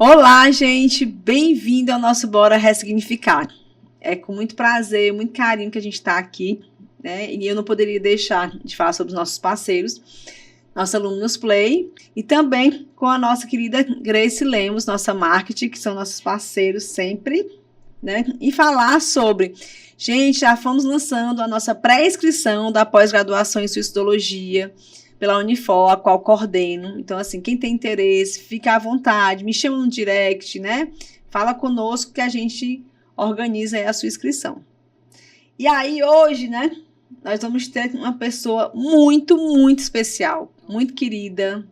Olá, gente! Bem-vindo ao nosso Bora Ressignificar. É com muito prazer, muito carinho que a gente está aqui, né? E eu não poderia deixar de falar sobre os nossos parceiros, nossa Luminous Play, e também com a nossa querida Grace Lemos, nossa marketing, que são nossos parceiros sempre, né? E falar sobre... Gente, já fomos lançando a nossa pré-inscrição da pós-graduação em Suicidologia pela Unifor, a qual coordeno. Então, assim, quem tem interesse, fica à vontade, me chama no direct, né? Fala conosco que a gente organiza aí a sua inscrição. E aí, hoje, né, nós vamos ter uma pessoa muito, muito especial, muito querida.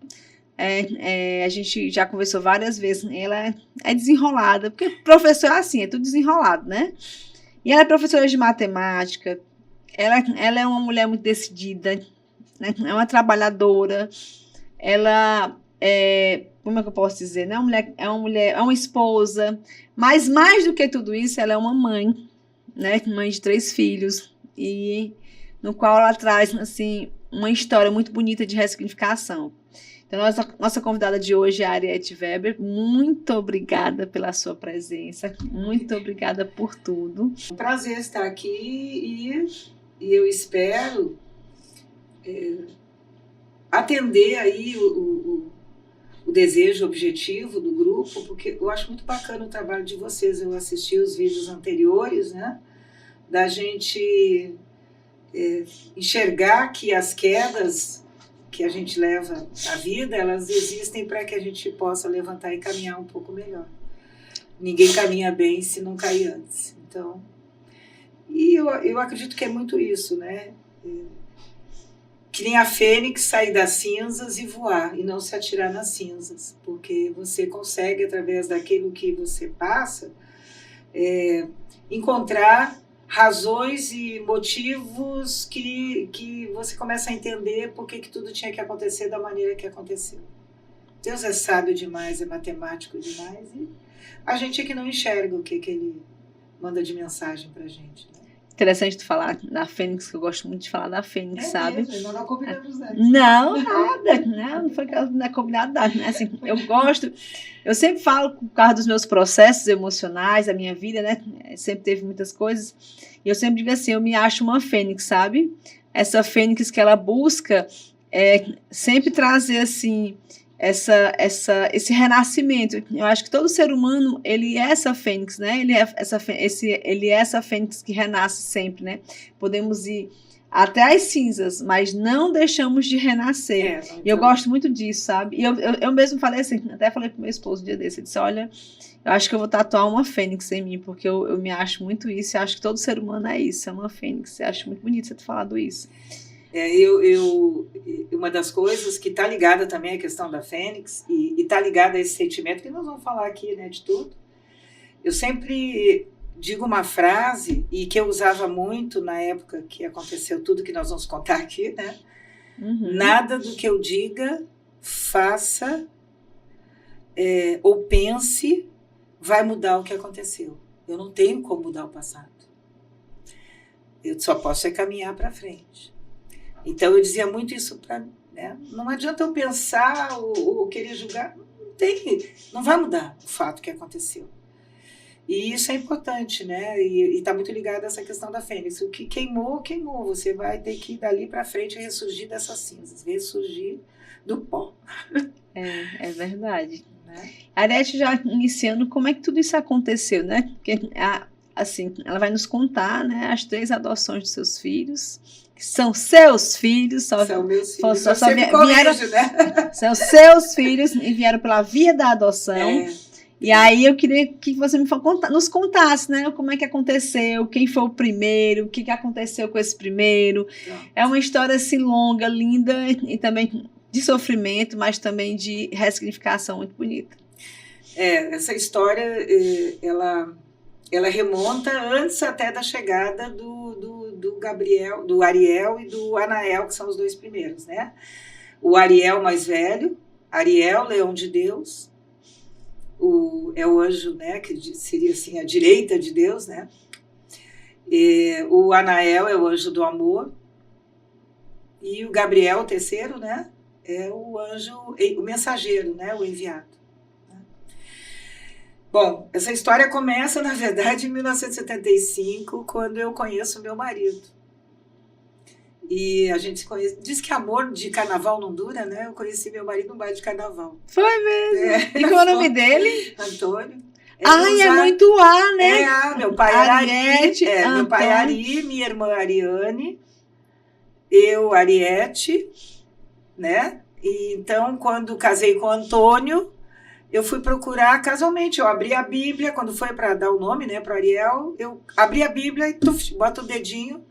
A gente já conversou várias vezes, ela é desenrolada, porque professor é assim, é tudo desenrolado, né? E ela é professora de matemática, ela é uma mulher muito decidida, né? É uma trabalhadora, ela como é que eu posso dizer, né? É uma esposa, mas mais do que tudo isso, ela é uma mãe, né? Mãe de 3 filhos, e no qual ela traz, assim, uma história muito bonita de ressignificação. Então, nossa convidada de hoje é a Ariete Weber. Muito obrigada pela sua presença, muito obrigada por tudo. É um prazer estar aqui e eu espero atender aí o desejo, o objetivo do grupo, porque eu acho muito bacana o trabalho de vocês. Eu assisti os vídeos anteriores, né, da gente enxergar que as quedas que a gente leva à vida, elas existem para que a gente possa levantar e caminhar um pouco melhor. Ninguém caminha bem se não cair antes. Então, e eu acredito que é muito isso, né? Que nem a fênix sair das cinzas e voar, e não se atirar nas cinzas, porque você consegue, através daquilo que você passa, encontrar razões e motivos que você começa a entender por que tudo tinha que acontecer da maneira que aconteceu. Deus é sábio demais, é matemático demais, e a gente é que não enxerga o que ele manda de mensagem pra gente, né? Interessante tu falar da Fênix, que eu gosto muito de falar da Fênix, sabe? Mesmo, não combinamos nada. Não, nada, não foi que não é combinado nada, né? Assim, eu sempre falo por causa dos meus processos emocionais, da minha vida, né? Sempre teve muitas coisas, e eu sempre digo assim, eu me acho uma Fênix, sabe? Essa Fênix que ela busca sempre trazer, assim, esse renascimento. Eu acho que todo ser humano, ele é essa fênix, né? Ele é essa fênix que renasce sempre, né? Podemos ir até as cinzas, mas não deixamos de renascer. E eu gosto muito disso, sabe? E eu mesmo falei assim, até falei pro meu esposo um dia desse, eu disse, olha, eu acho que eu vou tatuar uma fênix em mim, porque eu me acho muito isso, eu acho que todo ser humano é isso, é uma fênix. Eu acho muito bonito você ter falado isso. Uma das coisas que está ligada também à questão da Fênix, e está ligada a esse sentimento, que nós vamos falar aqui, né, de tudo. Eu sempre digo uma frase, e que eu usava muito na época que aconteceu tudo que nós vamos contar aqui, né? Uhum. Nada do que eu diga, faça ou pense vai mudar o que aconteceu. Eu não tenho como mudar o passado. Eu só posso caminhar para frente. Então, eu dizia muito isso para... Né? Não adianta eu pensar ou querer julgar. Não vai mudar o fato que aconteceu. E isso é importante, né? E está muito ligado a essa questão da Fênix. O que queimou, queimou. Você vai ter que ir dali para frente ressurgir dessas cinzas, ressurgir do pó. É verdade. Né? A Ariete já iniciando, como é que tudo isso aconteceu, né? Porque, assim, ela vai nos contar, né, as 3 adoções dos seus filhos, que são seus filhos, são meus filhos, né? São seus filhos e vieram pela via da adoção. E aí eu queria que você nos contasse, né, como é que aconteceu, quem foi o primeiro, o que aconteceu com esse primeiro. É uma história assim longa, linda e também de sofrimento, mas também de ressignificação muito bonita. Essa história, ela remonta antes até da chegada do Gabriel, do Ariel e do Anael, que são os 2 primeiros, né? O Ariel mais velho, Ariel, leão de Deus, é o anjo, né, que seria assim a direita de Deus, né? O Anael é o anjo do amor, e o Gabriel, o terceiro, né, é o anjo, o mensageiro, né, o enviado. Bom, essa história começa, na verdade, em 1975, quando eu conheço meu marido. E a gente se conhece. Diz que amor de carnaval não dura, né? Eu conheci meu marido no baile de carnaval. Foi mesmo. E qual é o nome dele? Antônio. É muito A, né? Meu pai era Ariete, Ari. Meu pai é Ari, minha irmã Ariane, eu, Ariete, né? E então, quando casei com o Antônio, eu fui procurar casualmente. Eu abri a Bíblia, quando foi para dar o nome, né, para Ariel, eu abri a Bíblia e bota o dedinho.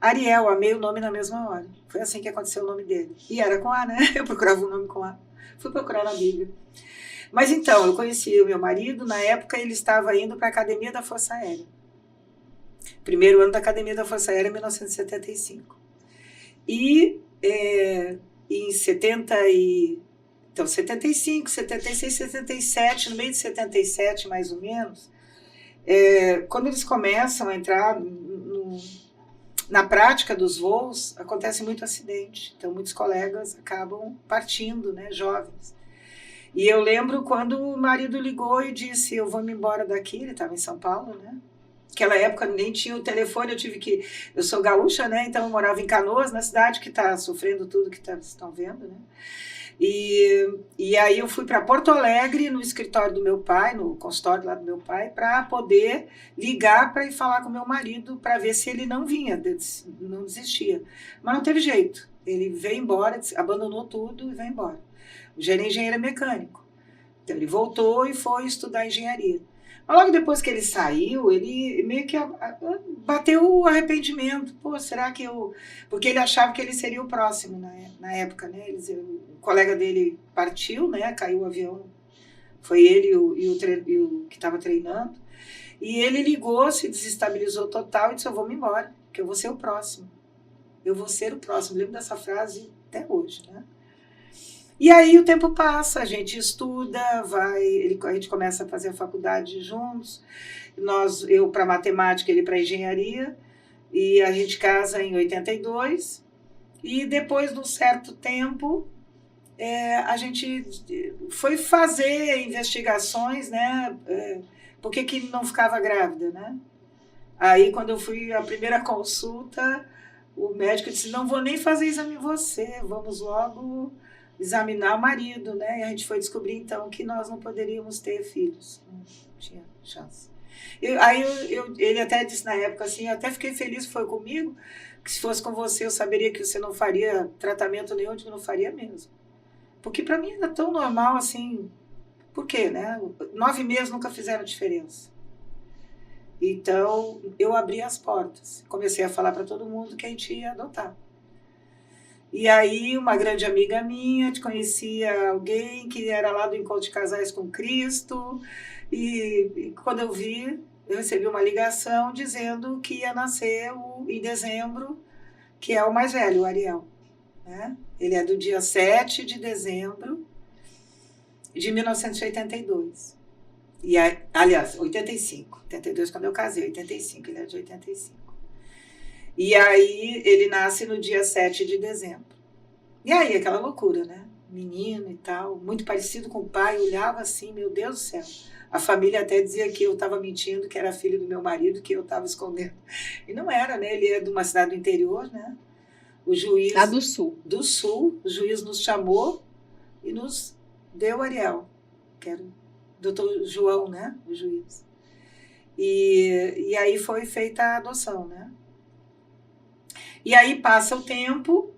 Ariel, amei o nome na mesma hora. Foi assim que aconteceu o nome dele. E era com A, né? Eu procurava o nome com A. Fui procurar na Bíblia. Mas então, eu conheci o meu marido, na época ele estava indo para a Academia da Força Aérea. Primeiro ano da Academia da Força Aérea, 1975. E em 75, 76, 77, no meio de 77, mais ou menos, quando eles começam a entrar na prática dos voos, acontece muito acidente. Então, muitos colegas acabam partindo, né, jovens. E eu lembro quando o marido ligou e disse, eu vou me embora daqui, ele estava em São Paulo, né? Naquela época nem tinha o telefone, eu sou gaúcha, né? Então eu morava em Canoas, na cidade que está sofrendo tudo que vocês estão vendo, né? E aí eu fui para Porto Alegre, no escritório do meu pai, no consultório lá do meu pai, para poder ligar para ir falar com meu marido, para ver se ele não vinha, não desistia. Mas não teve jeito, ele veio embora, abandonou tudo e veio embora. O gerente engenheiro mecânico. Então ele voltou e foi estudar engenharia. Mas logo depois que ele saiu, ele meio que bateu o arrependimento. Pô, será que eu... Porque ele achava que ele seria o próximo na época, né? O colega dele partiu, né? Caiu o avião. Foi ele e o que estava treinando. E ele ligou, se desestabilizou total e disse, eu vou me embora, porque eu vou ser o próximo. Eu vou ser o próximo. Eu lembro dessa frase até hoje, né? E aí o tempo passa, a gente estuda, a gente começa a fazer a faculdade juntos, eu para matemática, ele para engenharia, e a gente casa em 82, e depois de um certo tempo, a gente foi fazer investigações, né, por que não ficava grávida, né? Aí quando eu fui à primeira consulta, o médico disse, não vou nem fazer exame em você, vamos logo examinar o marido, né? E a gente foi descobrir, então, que nós não poderíamos ter filhos. Não tinha chance. Ele até disse na época assim, eu até fiquei feliz que foi comigo, que se fosse com você eu saberia que você não faria tratamento nenhum, que não faria mesmo. Porque para mim era tão normal assim, por quê, né? 9 meses nunca fizeram diferença. Então, eu abri as portas. Comecei a falar para todo mundo que a gente ia adotar. E aí, uma grande amiga minha conhecia alguém que era lá do Encontro de Casais com Cristo, e quando eu recebi uma ligação dizendo que ia nascer em dezembro, que é o mais velho, o Ariel. Né? Ele é do dia 7 de dezembro de 1982. Aliás, 85. 82 quando eu casei, 85, ele é de 85. E aí ele nasce no dia 7 de dezembro. E aí aquela loucura, né? Menino e tal, muito parecido com o pai, olhava assim, meu Deus do céu. A família até dizia que eu estava mentindo, que era filho do meu marido, que eu estava escondendo. E não era, né? Ele é de uma cidade do interior, né? O juiz... Lá do Sul. Do Sul. O juiz nos chamou e nos deu Ariel, que era o doutor João, né? O juiz. E aí foi feita a adoção, né? E aí passa o tempo,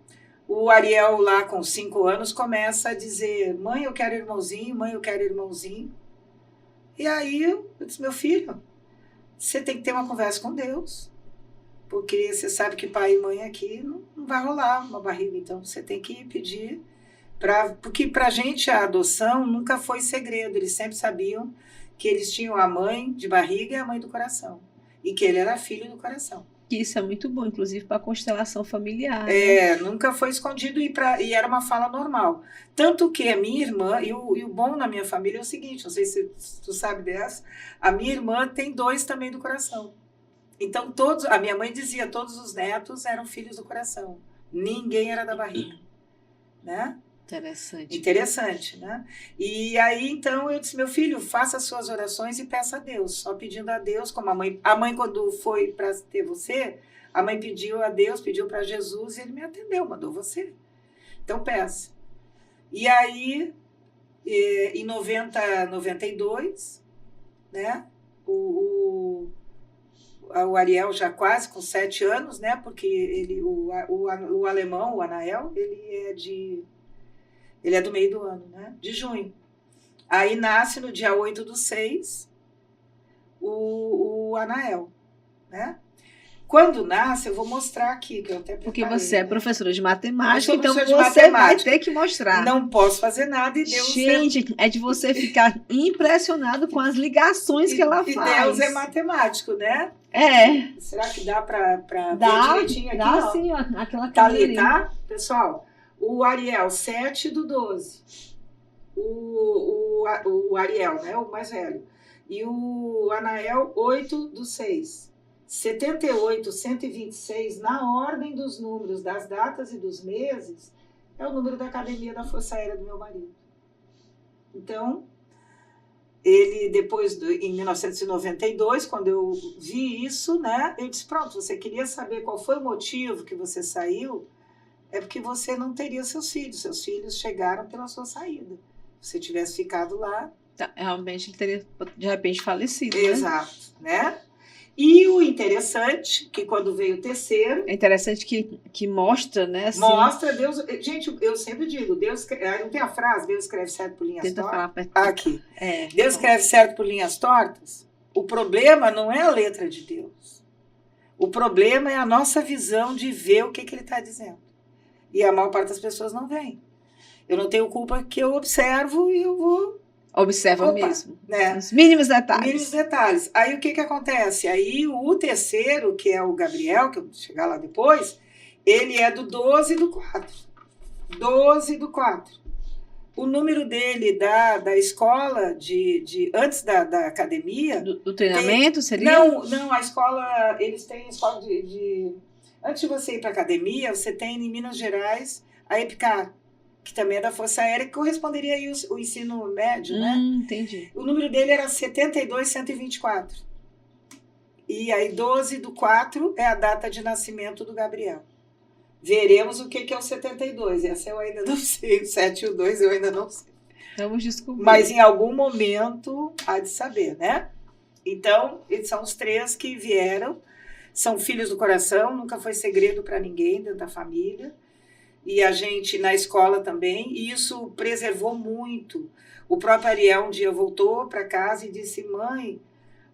o Ariel lá com 5 anos começa a dizer, mãe, eu quero irmãozinho, mãe, eu quero irmãozinho. E aí eu disse, meu filho, você tem que ter uma conversa com Deus, porque você sabe que pai e mãe aqui não vai rolar uma barriga, então você tem que pedir, porque pra gente a adoção nunca foi segredo, eles sempre sabiam que eles tinham a mãe de barriga e a mãe do coração, e que ele era filho do coração. Isso é muito bom, inclusive para a constelação familiar. Né? Nunca foi escondido e era uma fala normal. Tanto que a minha irmã, e o bom na minha família é o seguinte, não sei se tu sabe dessa, a minha irmã tem 2 também do coração. Então, a minha mãe dizia, todos os netos eram filhos do coração. Ninguém era da barriga. Né? Interessante. Interessante, né? E aí, então, eu disse, meu filho, faça as suas orações e peça a Deus. Só pedindo a Deus, como a mãe quando foi para ter você, a mãe pediu a Deus, pediu para Jesus e ele me atendeu, mandou você. Então, peça. E aí, em 92, né? O Ariel já quase com 7 anos, né? Porque o alemão, o Anael, ele é do meio do ano, né? De junho. Aí nasce no dia 8/6 o Anael, né? Quando nasce, eu vou mostrar aqui, que eu até preparei, porque você é professora de matemática, então você matemática. vai ter que mostrar. Não posso fazer nada e Deus... Gente, é de você ficar impressionado com as ligações que ela e faz. Deus é matemático, né? É. Será que dá para ver direitinho aqui? Dá ó. sim, ó, aquela Tá ali, câmera. tá? Pessoal, o Ariel, 7/12. O Ariel, né? O mais velho. E o Anael, 8/6. 78, 126, na ordem dos números, das datas e dos meses, é o número da Academia da Força Aérea do meu marido. Então, ele depois, em 1992, quando eu vi isso, né, eu disse, pronto, você queria saber qual foi o motivo que você saiu, é porque você não teria seus filhos chegaram pela sua saída. Se você tivesse ficado lá... Realmente ele teria, de repente, falecido, Exato, né? E o interessante, que quando veio o terceiro... É interessante que mostra, né? Assim, mostra Deus... Gente, eu sempre digo, Deus... Não tem a frase, Deus escreve certo por linhas tenta falar tortas? perto. Aqui. É, Deus escreve certo por linhas tortas? O problema não é a letra de Deus. O problema é a nossa visão de ver o que ele está dizendo. E a maior parte das pessoas não vem. Eu não tenho culpa que eu observo e eu vou... Observa mesmo. Né? Os mínimos detalhes. Mínimos detalhes. Aí o que acontece? Aí o terceiro, que é o Gabriel, que eu vou chegar lá depois, ele é do 12/4. 12/4. O número dele da escola, antes da academia... Do treinamento, seria? Não, a escola... Eles têm escola Antes de você ir para a academia, você tem em Minas Gerais a EPICAR, que também é da Força Aérea, que corresponderia aí o ensino médio, né? Entendi. O número dele era 72.124. E aí 12/4 é a data de nascimento do Gabriel. Veremos o que é o 72. Essa eu ainda não sei. O 7 e o 2 eu ainda não sei. Vamos descobrir. Mas em algum momento há de saber, né? Então, eles são os 3 que vieram. São filhos do coração, nunca foi segredo para ninguém dentro da família. E a gente na escola também, e isso preservou muito. O próprio Ariel um dia voltou para casa e disse, mãe,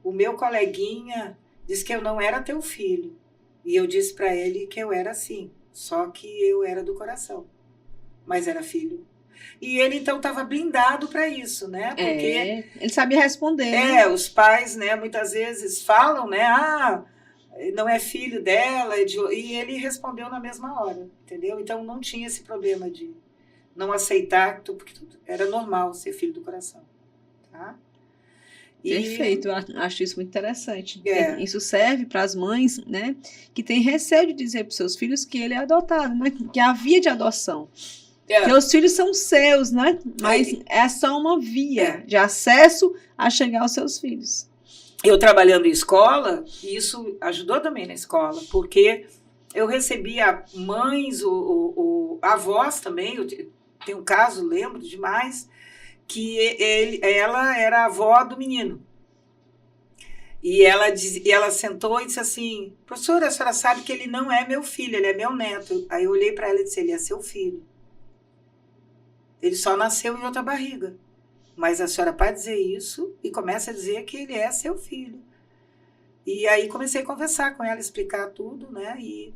o meu coleguinha disse que eu não era teu filho. E eu disse para ele que eu era sim, só que eu era do coração, mas era filho. E ele então estava blindado para isso, né? Porque ele sabia responder. Né? Os pais, né, muitas vezes falam, né, não é filho dela, e ele respondeu na mesma hora, entendeu? Então não tinha esse problema de não aceitar, porque era normal ser filho do coração, tá? Perfeito, eu acho isso muito interessante. Isso serve para as mães, né, que têm receio de dizer para os seus filhos que ele é adotado, né, que há via de adoção. Que os filhos são seus, né, mas é só uma via de acesso a chegar aos seus filhos. Eu trabalhando em escola, isso ajudou também na escola, porque eu recebia mães, avós também, eu tenho um caso, lembro demais, que ela era a avó do menino. E ela sentou e disse assim, professora, a senhora sabe que ele não é meu filho, ele é meu neto. Aí eu olhei para ela e disse, ele é seu filho. Ele só nasceu em outra barriga. Mas a senhora pode dizer isso e começa a dizer que ele é seu filho. E aí comecei a conversar com ela, explicar tudo, né? E,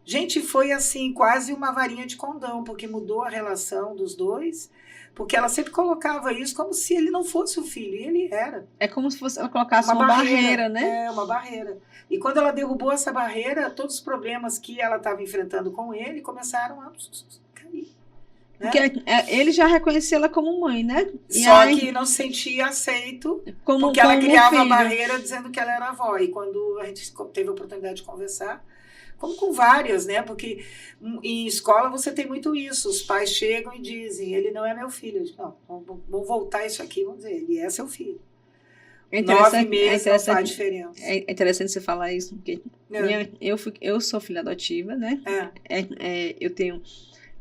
gente, foi assim, quase uma varinha de condão, porque mudou a relação dos dois, porque ela sempre colocava isso como se ele não fosse o filho, e ele era. É como se ela colocasse uma barreira, né? Uma barreira. E quando ela derrubou essa barreira, todos os problemas que ela estava enfrentando com ele começaram a cair. Porque ele já reconhecia ela como mãe, né? Só que não se sentia aceito, porque ela criava a barreira dizendo que ela era avó. E quando a gente teve a oportunidade de conversar, como com várias, né? Porque em escola você tem muito isso. Os pais chegam e dizem, ele não é meu filho. Eu digo, não, vamos voltar isso aqui, vamos dizer, ele é seu filho. 9 meses não faz diferença. É interessante você falar isso, porque eu sou filha adotiva, né? Eu tenho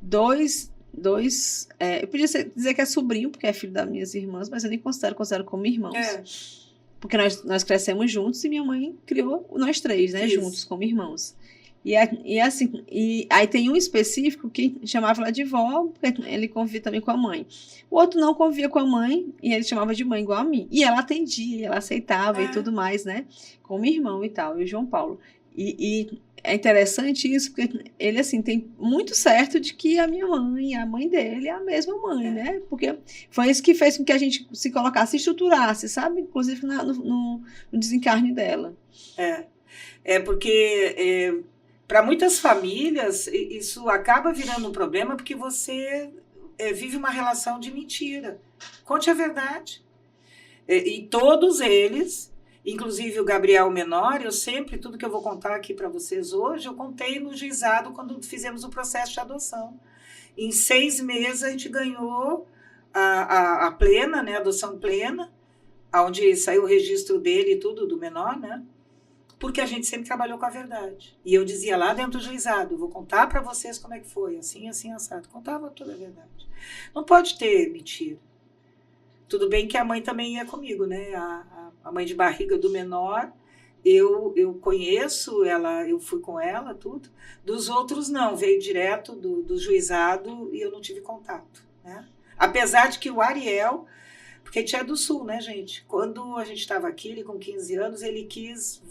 dois eu podia dizer que é sobrinho, porque é filho das minhas irmãs, mas eu nem considero como irmãos. Porque nós crescemos juntos e minha mãe criou nós 3, né? Isso. Juntos, como irmãos. E aí tem um específico que chamava ela de vó, porque ele convivia também com a mãe. O outro não convivia com a mãe, e ele chamava de mãe igual a mim. E ela atendia, ela aceitava e tudo mais, né? Como irmão e tal, e o João Paulo. E é interessante isso, porque ele, assim, tem muito certo de que a minha mãe, a mãe dele, é a mesma mãe, né? Porque foi isso que fez com que a gente se colocasse, se estruturasse, sabe? Inclusive no desencarne dela. Porque para muitas famílias isso acaba virando um problema porque você vive uma relação de mentira. Conte a verdade. E todos eles... Inclusive o Gabriel menor, tudo que eu vou contar aqui para vocês hoje, eu contei no juizado quando fizemos o processo de adoção. Em 6 meses a gente ganhou a plena, né, a adoção plena, onde saiu o registro dele e tudo, do menor, né? Porque a gente sempre trabalhou com a verdade. E eu dizia lá dentro do juizado, vou contar para vocês como é que foi, assim, assado. Contava toda a verdade. Não pode ter mentira. Tudo bem que a mãe também ia comigo, né? A mãe de barriga do menor, eu conheço ela, eu fui com ela, tudo. Dos outros, não, veio direto do juizado e eu não tive contato, né? Apesar de que o Ariel, porque a gente é do Sul, né, gente? Quando a gente estava aqui, ele com 15 anos, ele quis,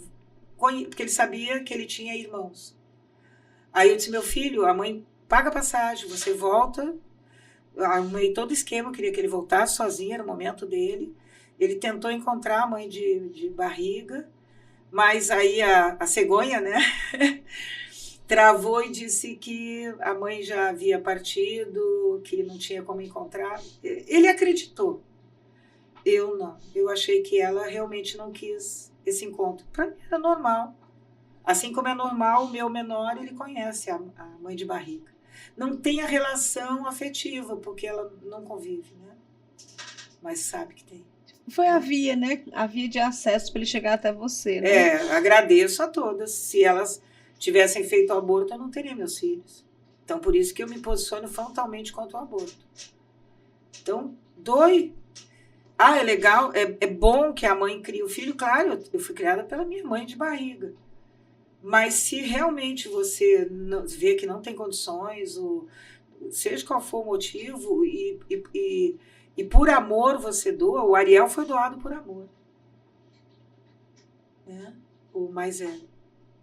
porque ele sabia que ele tinha irmãos. Aí eu disse, meu filho, a mãe paga a passagem, você volta. Arrumei todo o esquema, eu queria que ele voltasse sozinho, era o momento dele. Ele tentou encontrar a mãe de barriga, mas aí a cegonha, né, travou e disse que a mãe já havia partido, que não tinha como encontrar. Ele acreditou. Eu não. Eu achei que ela realmente não quis esse encontro. Para mim era normal. Assim como é normal, o meu menor, ele conhece a mãe de barriga. Não tem a relação afetiva, porque ela não convive, né? Mas sabe que tem. Foi a via, né? A via de acesso para ele chegar até você, né? Agradeço a todas. Se elas tivessem feito o aborto, eu não teria meus filhos. Então, por isso que eu me posiciono frontalmente contra o aborto. Então, dói. É legal, é bom que a mãe crie o filho. Claro, eu fui criada pela minha mãe de barriga. Mas se realmente você vê que não tem condições, ou seja qual for o motivo, e por amor você doa, o Ariel foi doado por amor. Né? O mais velho.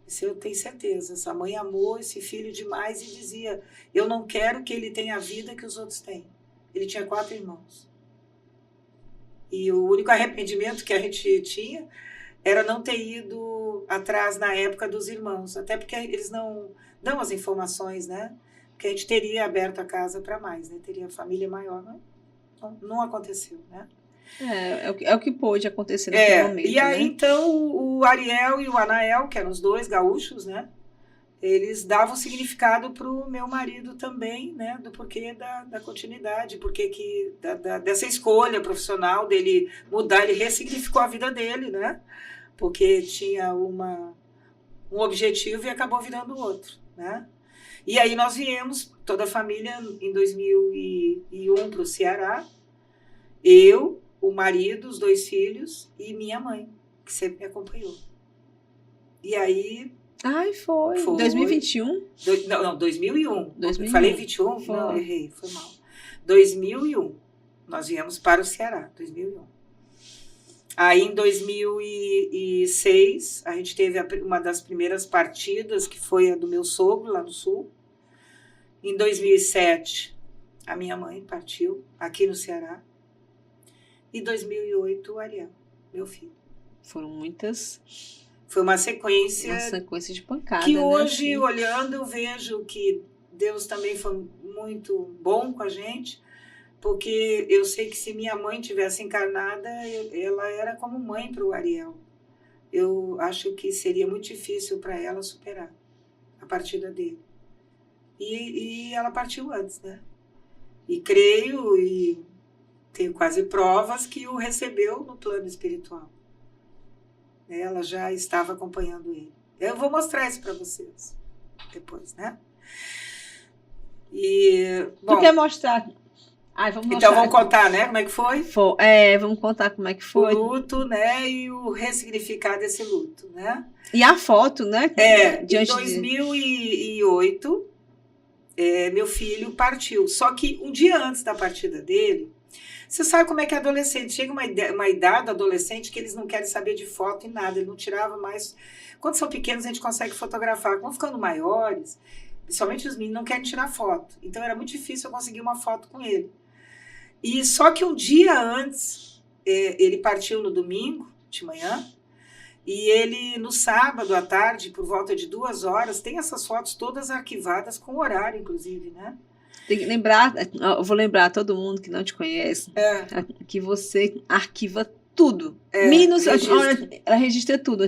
Isso eu tenho certeza. Essa mãe amou esse filho demais e dizia, eu não quero que ele tenha a vida que os outros têm. Ele tinha 4 irmãos. E o único arrependimento que a gente tinha era não ter ido atrás na época dos irmãos, até porque eles não dão as informações, né? Que a gente teria aberto a casa para mais, né? Teria família maior, mas não aconteceu, né? É o que pôde acontecer naquele momento. E aí, né? Então, o Ariel e o Anael, que eram os 2 gaúchos, né? Eles davam significado para o meu marido também, né? Do porquê da continuidade, porquê dessa escolha profissional dele mudar, ele ressignificou a vida dele, né? Porque tinha um objetivo e acabou virando outro, né? E aí nós viemos, toda a família, em 2001 para o Ceará. Eu, o marido, os 2 filhos e minha mãe, que sempre me acompanhou. E aí... foi. 2021? Não, 2001. 2001. Eu falei 21? Foi. Não, errei, foi mal. 2001. Nós viemos para o Ceará, 2001. Aí, em 2006, a gente teve uma das primeiras partidas, que foi a do meu sogro, lá no Sul. Em 2007, a minha mãe partiu, aqui no Ceará. E em 2008, o Ariel, meu filho. Foram muitas... Foi uma sequência de pancada, que hoje, né? olhando, eu vejo que Deus também foi muito bom com a gente, porque eu sei que se minha mãe tivesse encarnada, ela era como mãe para o Ariel. Eu acho que seria muito difícil para ela superar a partida dele. E ela partiu antes, né? E creio e tenho quase provas que o recebeu no plano espiritual. Ela já estava acompanhando ele. Eu vou mostrar isso para vocês depois, né? E, bom, Tu quer mostrar? Ai, vamos então mostrar. vamos contar, né? Como é que foi? Vamos contar como é que foi. O luto, né? E o ressignificar desse luto, né? E a foto, né? Em Diante 2008, meu filho partiu. Só que um dia antes da partida dele, você sabe como é que é adolescente. Chega uma idade adolescente que eles não querem saber de foto e nada. Ele não tirava mais. Quando são pequenos, a gente consegue fotografar. Quando ficando maiores, principalmente os meninos, não querem tirar foto. Então era muito difícil eu conseguir uma foto com ele. E só que um dia antes, ele partiu no domingo de manhã. E ele, no sábado à tarde, por volta de 2 horas, tem essas fotos todas arquivadas, com horário, inclusive, né? Tem que lembrar, eu vou lembrar a todo mundo que não te conhece, que você arquiva tudo. Menos, ela registra tudo.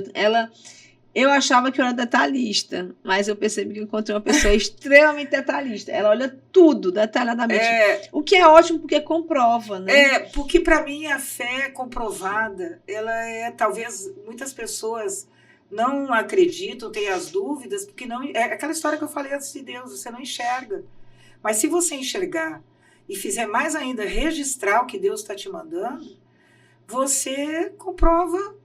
Eu achava que eu era detalhista, mas eu percebi que eu encontrei uma pessoa extremamente detalhista. Ela olha tudo detalhadamente. O que é ótimo, porque comprova, né? Porque para mim a fé comprovada, ela talvez muitas pessoas não acreditam, têm as dúvidas, porque não é aquela história que eu falei antes de Deus, você não enxerga. Mas se você enxergar e fizer mais ainda, registrar o que Deus está te mandando, você comprova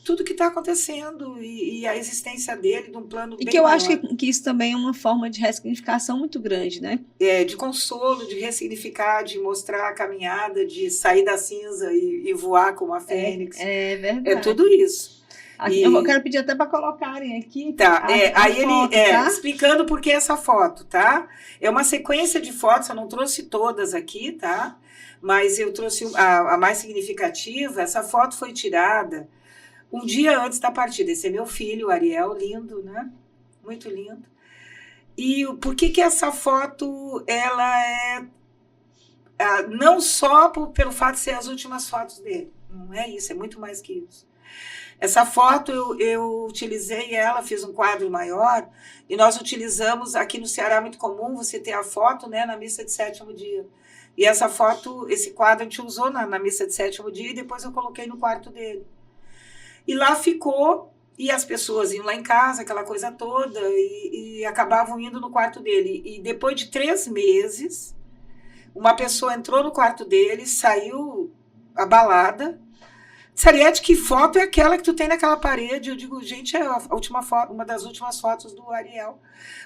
tudo que está acontecendo e a existência dele, de um plano bem E que eu maior. acho que isso também é uma forma de ressignificação muito grande, né? De consolo, de ressignificar, de mostrar a caminhada, de sair da cinza e voar como a fênix. É verdade. É tudo isso. Eu quero pedir até para colocarem aqui. Tá, aí foto, ele tá? explicando por que essa foto, tá? É uma sequência de fotos, eu não trouxe todas aqui, tá? Mas eu trouxe a mais significativa. Essa foto foi tirada um dia antes da partida. Esse é meu filho, o Ariel, lindo, né? Muito lindo. E por que essa foto, ela não só pelo fato de ser as últimas fotos dele. Não é isso, é muito mais que isso. Essa foto eu utilizei ela, fiz um quadro maior, e nós utilizamos, aqui no Ceará é muito comum você ter a foto, né, na missa de 7º dia. E essa foto, esse quadro a gente usou na missa de 7º dia, e depois eu coloquei no quarto dele. E lá ficou, e as pessoas iam lá em casa, aquela coisa toda, e acabavam indo no quarto dele. E depois de 3 meses, uma pessoa entrou no quarto dele, saiu abalada. Sariete, que foto é aquela que tu tem naquela parede? Eu digo, gente, é a última foto, uma das últimas fotos do Ariel.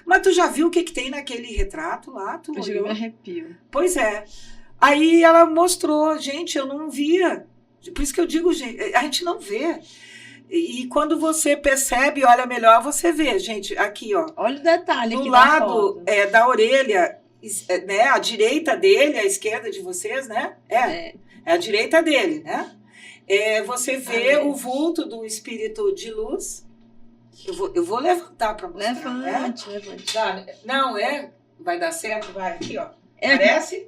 Mas tu já viu o que tem naquele retrato lá? Eu me arrepio. Pois é. Aí ela mostrou, gente, eu não via. Por isso que eu digo, gente, a gente não vê. E quando você percebe, olha melhor, você vê, gente, aqui, ó. Olha o detalhe aqui do lado da orelha, né, a direita dele, a esquerda de vocês, né? É a direita dele, né? Você vê o vulto do espírito de luz. Eu vou levantar para mostrar. Levante. Não, vai dar certo, vai. Aqui, ó. Parece?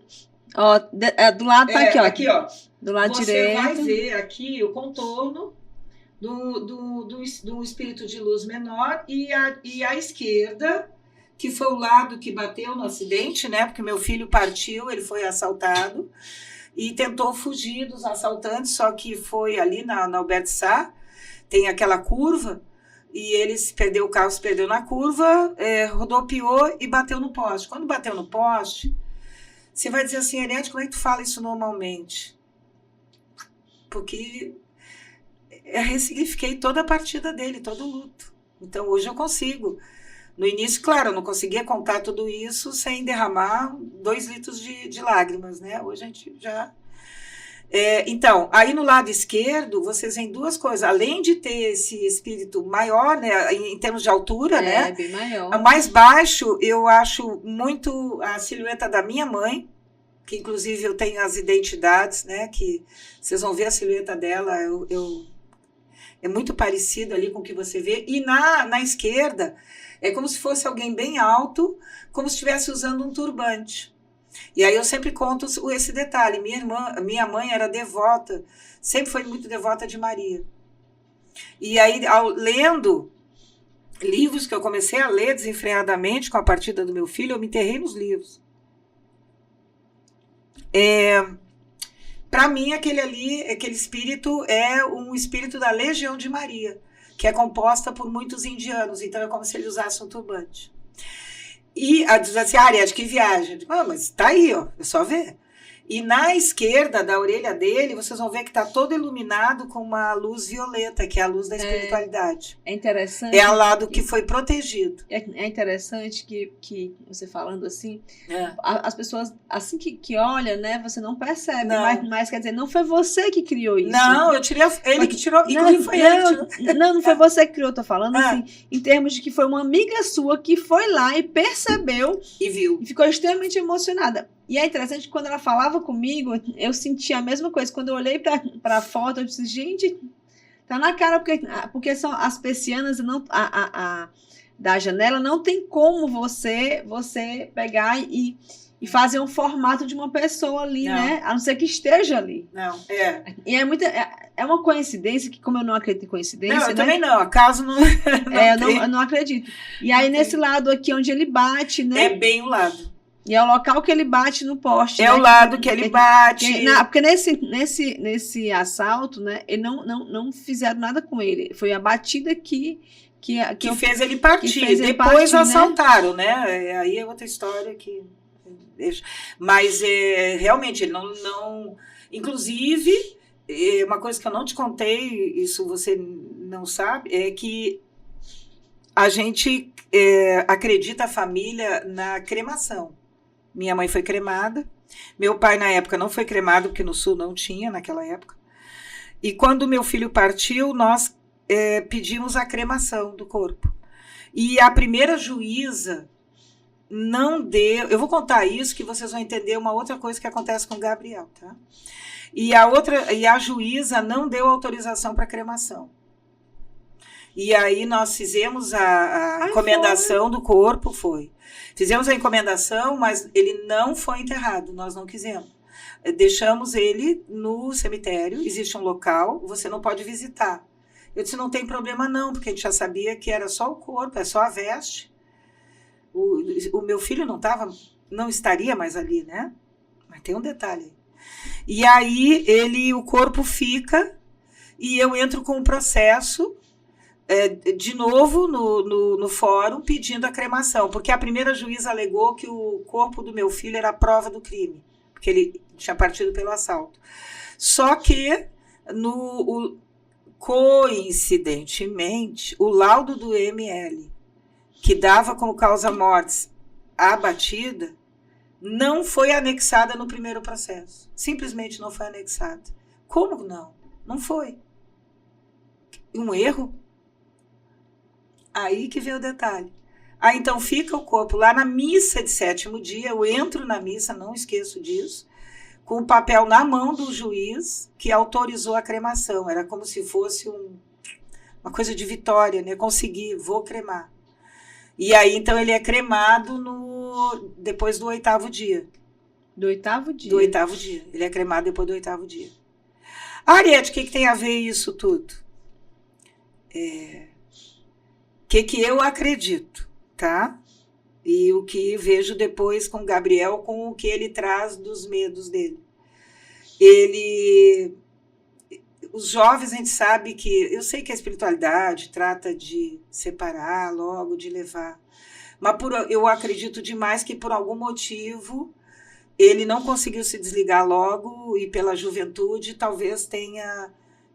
Ó, do lado tá aqui, ó. Aqui, ó. Do lado direito. Você vai ver aqui o contorno do espírito de luz menor e a esquerda, que foi o lado que bateu no acidente, né? Porque meu filho partiu, ele foi assaltado e tentou fugir dos assaltantes, só que foi ali na Alberto Sá, tem aquela curva, e ele o carro se perdeu na curva, rodopiou e bateu no poste. Quando bateu no poste, você vai dizer assim, Ariete, como é que tu fala isso normalmente? Porque eu ressignifiquei toda a partida dele, todo o luto. Então, hoje eu consigo. No início, claro, eu não conseguia contar tudo isso sem derramar 2 litros de lágrimas, né? Hoje a gente já... Então, aí no lado esquerdo, vocês veem 2 coisas. Além de ter esse espírito maior, né, em termos de altura, né? Bem maior. O mais baixo, eu acho muito a silhueta da minha mãe, que inclusive eu tenho as identidades, né? Que vocês vão ver a silhueta dela, é muito parecido ali com o que você vê. E na esquerda, É como se fosse alguém bem alto, como se estivesse usando um turbante. E aí eu sempre conto esse detalhe. Minha mãe era devota, sempre foi muito devota de Maria. E aí, lendo livros que eu comecei a ler desenfreadamente com a partida do meu filho, eu me enterrei nos livros. Para mim, aquele espírito é um espírito da Legião de Maria, que é composta por muitos indianos, então é como se ele usasse um turbante. E diz assim, Ariete, que viagem. Eu digo, mas tá aí, ó, é só ver. E na esquerda da orelha dele, vocês vão ver que está todo iluminado com uma luz violeta, que é a luz da espiritualidade. É interessante. É o lado que foi protegido. É interessante que você falando assim, as pessoas, assim que olham, né, você não percebe, mas quer dizer, não foi você que criou isso. Não, eu tirei, ele que tirou, inclusive foi ele que tirou. Não foi você que criou, tô falando assim, em termos de que foi uma amiga sua que foi lá e percebeu. E viu. E ficou extremamente emocionada. E é interessante que quando ela falava comigo, eu sentia a mesma coisa. Quando eu olhei para a foto, eu disse, gente, tá na cara, porque são as persianas da janela, não tem como você pegar e fazer um formato de uma pessoa ali, né? A não ser que esteja ali. Não, E é uma coincidência, que como eu não acredito em coincidência... Não, eu também não, acaso não... eu não acredito. E aí, nesse lado aqui, onde ele bate, né? É bem o lado. E é o local que ele bate no poste. É, né? O lado que ele bate. Porque nesse assalto, né, ele não fizeram nada com ele. Foi a batida que fez ele partir. Depois assaltaram, né? Aí é outra história que... Mas realmente ele não... Inclusive, uma coisa que eu não te contei, isso você não sabe, é que a gente acredita, a família, na cremação. Minha mãe foi cremada. Meu pai, na época, não foi cremado, porque no Sul não tinha naquela época. E quando meu filho partiu, nós pedimos a cremação do corpo. E a primeira juíza não deu... Eu vou contar isso, que vocês vão entender uma outra coisa que acontece com o Gabriel, tá? E a juíza não deu autorização para cremação. E aí nós fizemos a encomendação do corpo, Fizemos a encomendação, mas ele não foi enterrado, nós não quisemos. Deixamos ele no cemitério, existe um local, você não pode visitar. Eu disse, não tem problema não, porque a gente já sabia que era só o corpo, é só a veste. O meu filho não estaria mais ali, né? Mas tem um detalhe. E aí o corpo fica, e eu entro com um processo... de novo no fórum pedindo a cremação, porque a primeira juíza alegou que o corpo do meu filho era a prova do crime, porque ele tinha partido pelo assalto. Só que, coincidentemente, o laudo do ML, que dava como causa mortes a batida, não foi anexada no primeiro processo. Simplesmente não foi anexada. Como não? Não foi. Um erro? Aí que vem o detalhe. Então fica o corpo lá na missa de 7º dia, eu entro na missa, não esqueço disso, com o papel na mão do juiz que autorizou a cremação. Era como se fosse uma coisa de vitória, né? Consegui, vou cremar. E aí, então, ele é cremado depois do 8º dia. Do 8º dia? Do 8º dia. Ele é cremado depois do 8º dia. Ariete, o que tem a ver isso tudo? Que eu acredito, tá? E o que vejo depois com o Gabriel, com o que ele traz dos medos dele. Os jovens, a gente sabe que... Eu sei que a espiritualidade trata de separar logo, de levar. Mas eu acredito demais que por algum motivo ele não conseguiu se desligar logo e pela juventude talvez tenha...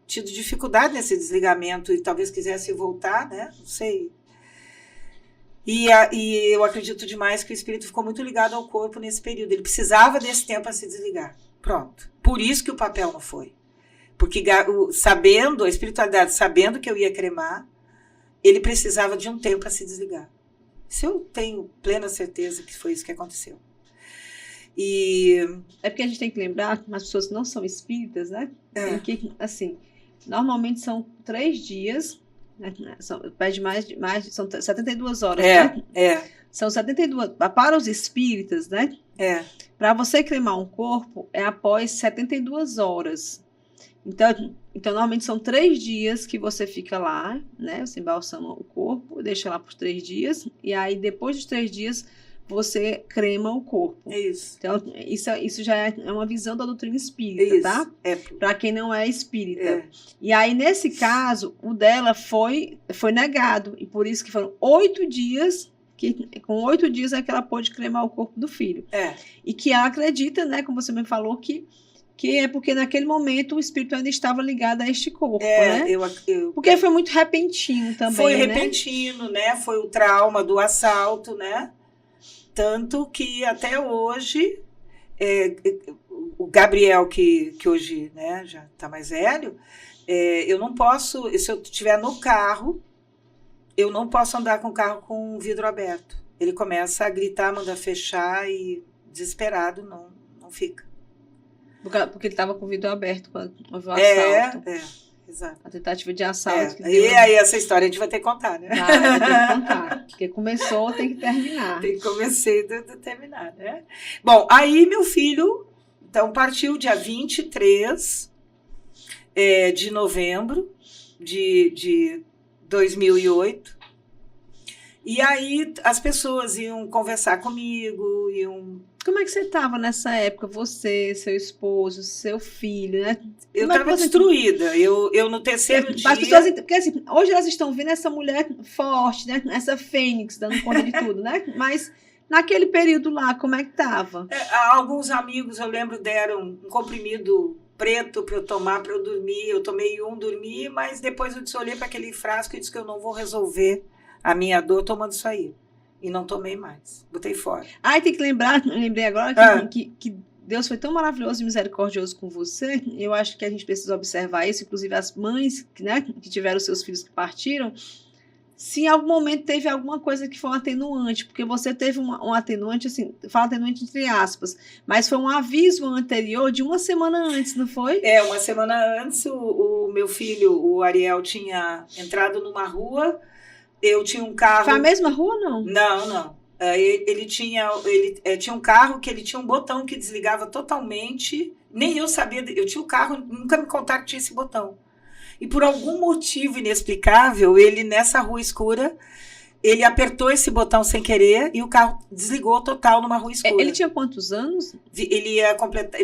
tido dificuldade nesse desligamento e talvez quisesse voltar, né? Não sei. E eu acredito demais que o espírito ficou muito ligado ao corpo nesse período. Ele precisava desse tempo para se desligar. Pronto. Por isso que o papel não foi. Porque a espiritualidade, sabendo que eu ia cremar, ele precisava de um tempo para se desligar. Isso eu tenho plena certeza que foi isso que aconteceu. É porque a gente tem que lembrar que as pessoas que não são espíritas, né? Tem que, assim... Normalmente são 3 dias, né? Pede são 72 horas, né? São 72, para os espíritas, né? Para você cremar um corpo, é após 72 horas. Então, normalmente são 3 dias que você fica lá, né? Você embalsama o corpo, deixa lá por 3 dias, e aí depois dos 3 dias você crema o corpo. Isso. Então, isso já é uma visão da doutrina espírita, tá? Para quem não é espírita. E aí, nesse caso, o dela foi negado, e por isso que foram 8 dias, com 8 dias é que ela pôde cremar o corpo do filho. E que ela acredita, né, como você me falou, que é porque naquele momento o espírito ainda estava ligado a este corpo, né? Porque foi muito repentino também, foi repentino, né? Foi o trauma do assalto, né? Tanto que até hoje, o Gabriel, que hoje, né, já está mais velho, eu não posso, se eu estiver no carro, eu não posso andar com o carro com o vidro aberto. Ele começa a gritar, manda fechar e desesperado não fica. Porque ele estava com o vidro aberto quando houve o assalto. Exato. A tentativa de assalto. E aí, essa história a gente vai ter que contar, né? Vai ter que contar. Porque começou, tem que terminar. Tem que começar e terminar, né? Bom, aí meu filho, então, partiu dia 23 de novembro de 2008. E aí as pessoas iam conversar comigo, Como é que você estava nessa época? Você, seu esposo, seu filho, né? Eu estava destruída. Eu no terceiro dia... As pessoas, porque assim, hoje elas estão vendo essa mulher forte, né? Essa fênix dando conta de tudo, né? Mas naquele período lá, como é que estava? Alguns amigos, eu lembro, deram um comprimido preto para eu tomar, para eu dormir. Eu tomei dormi, mas depois eu olhei para aquele frasco e disse que eu não vou resolver a minha dor tomando isso aí. E não tomei mais. Botei fora. Tem que lembrei agora que Deus foi tão maravilhoso e misericordioso com você. Eu acho que a gente precisa observar isso, inclusive as mães, né, que tiveram seus filhos que partiram, se em algum momento teve alguma coisa que foi um atenuante, porque você teve um atenuante, assim, fala atenuante entre aspas, mas foi um aviso anterior de uma semana antes, não foi? Uma semana antes, o meu filho, o Ariel, tinha entrado numa rua. Eu tinha um carro... Foi a mesma rua, não? Não. Ele tinha um carro que ele tinha um botão que desligava totalmente. Nem eu sabia... Eu tinha o carro, nunca me contaram que tinha esse botão. E por algum motivo inexplicável, ele, nessa rua escura, ele apertou esse botão sem querer e o carro desligou total numa rua escura. Ele tinha quantos anos? Ele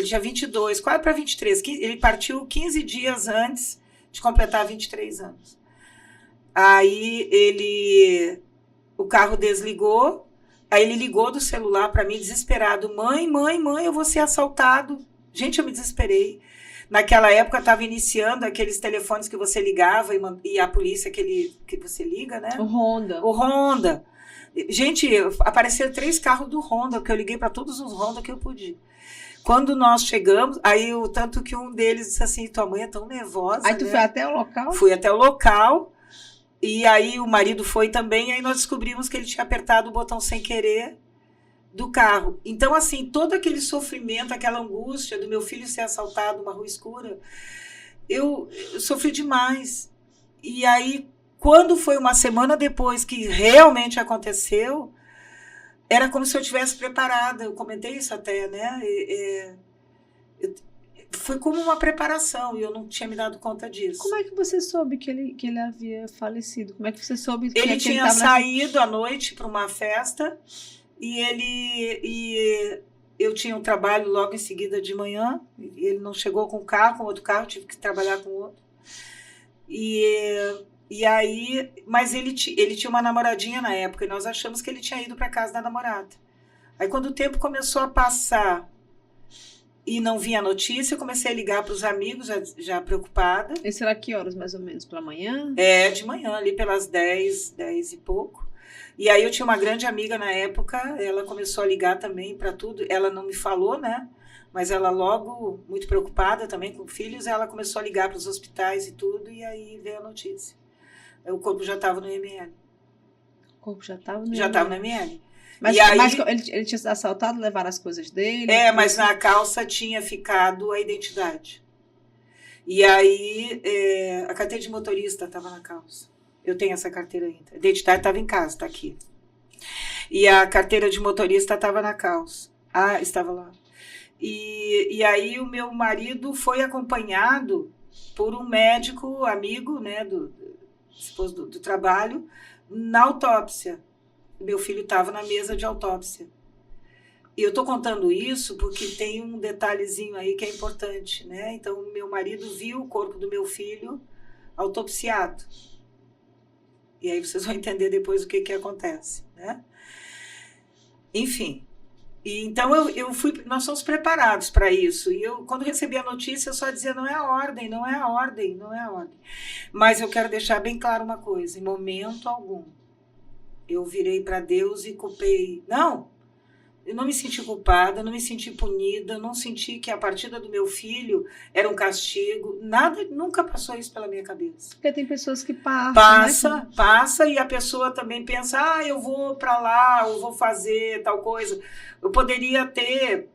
tinha 22, quase para 23. Ele partiu 15 dias antes de completar 23 anos. Aí o carro desligou, aí ele ligou do celular para mim desesperado, mãe, eu vou ser assaltado. Gente, eu me desesperei. Naquela época estava iniciando aqueles telefones que você ligava e a polícia que você liga, né? O Honda. Gente, apareceram 3 carros do Honda, que eu liguei para todos os Honda que eu podia. Quando nós chegamos, aí tanto que um deles disse assim, tua mãe é tão nervosa. Aí tu foi até o local? Fui até o local. E aí o marido foi também, aí nós descobrimos que ele tinha apertado o botão sem querer do carro. Então, assim, todo aquele sofrimento, aquela angústia do meu filho ser assaltado numa rua escura, eu sofri demais. E aí, quando foi uma semana depois que realmente aconteceu, era como se eu tivesse preparada. Eu comentei isso até, né? Foi como uma preparação e eu não tinha me dado conta disso. Como é que você soube que ele havia falecido? Como é que você soube que ele tinha saído à noite para uma festa e eu tinha um trabalho logo em seguida de manhã. Ele não chegou com o carro, com outro carro, tive que trabalhar com outro. E aí, mas ele tinha uma namoradinha na época e nós achamos que ele tinha ido para casa da namorada. Aí quando o tempo começou a passar e não vinha a notícia, eu comecei a ligar para os amigos, já preocupada. E será que horas, mais ou menos? Pela manhã? De manhã, ali pelas 10 e pouco. E aí eu tinha uma grande amiga na época, ela começou a ligar também para tudo. Ela não me falou, né? Mas ela logo, muito preocupada também com filhos, ela começou a ligar para os hospitais e tudo, e aí veio a notícia. O corpo já estava no ML. O corpo já estava no ML? Já estava no ML. Mas ele tinha sido assaltado, levaram as coisas dele? Mas na calça tinha ficado a identidade. E aí a carteira de motorista estava na calça. Eu tenho essa carteira ainda. A identidade estava em casa, está aqui. E a carteira de motorista estava na calça. Ah, estava lá. E aí o meu marido foi acompanhado por um médico amigo, né, esposo do trabalho, na autópsia. Meu filho estava na mesa de autópsia. E eu estou contando isso porque tem um detalhezinho aí que é importante, né? Então, meu marido viu o corpo do meu filho autopsiado. E aí vocês vão entender depois o que acontece, né? Enfim. E então, nós somos preparados para isso. E eu, quando recebi a notícia, eu só dizia, não é a ordem, não é a ordem, não é a ordem. Mas eu quero deixar bem claro uma coisa, em momento algum, eu virei para Deus e culpei. Não, eu não me senti culpada, não me senti punida, não senti que a partida do meu filho era um castigo, nada, nunca passou isso pela minha cabeça. Porque tem pessoas que passam. Passa, e a pessoa também pensa, eu vou para lá, eu vou fazer tal coisa. Eu poderia ter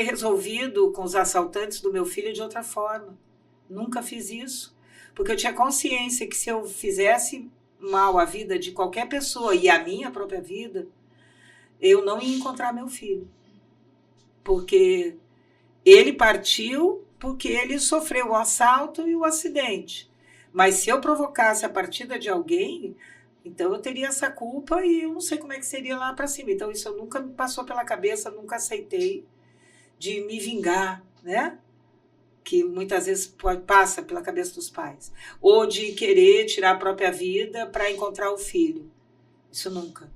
resolvido com os assaltantes do meu filho de outra forma. Nunca fiz isso, porque eu tinha consciência que se eu fizesse mal à vida de qualquer pessoa e à minha própria vida, eu não ia encontrar meu filho. Porque ele partiu porque ele sofreu o assalto e o acidente. Mas se eu provocasse a partida de alguém, então eu teria essa culpa e eu não sei como é que seria lá para cima. Então isso nunca me passou pela cabeça, nunca aceitei de me vingar, né? Que muitas vezes passa pela cabeça dos pais. Ou de querer tirar a própria vida para encontrar o filho. Isso nunca.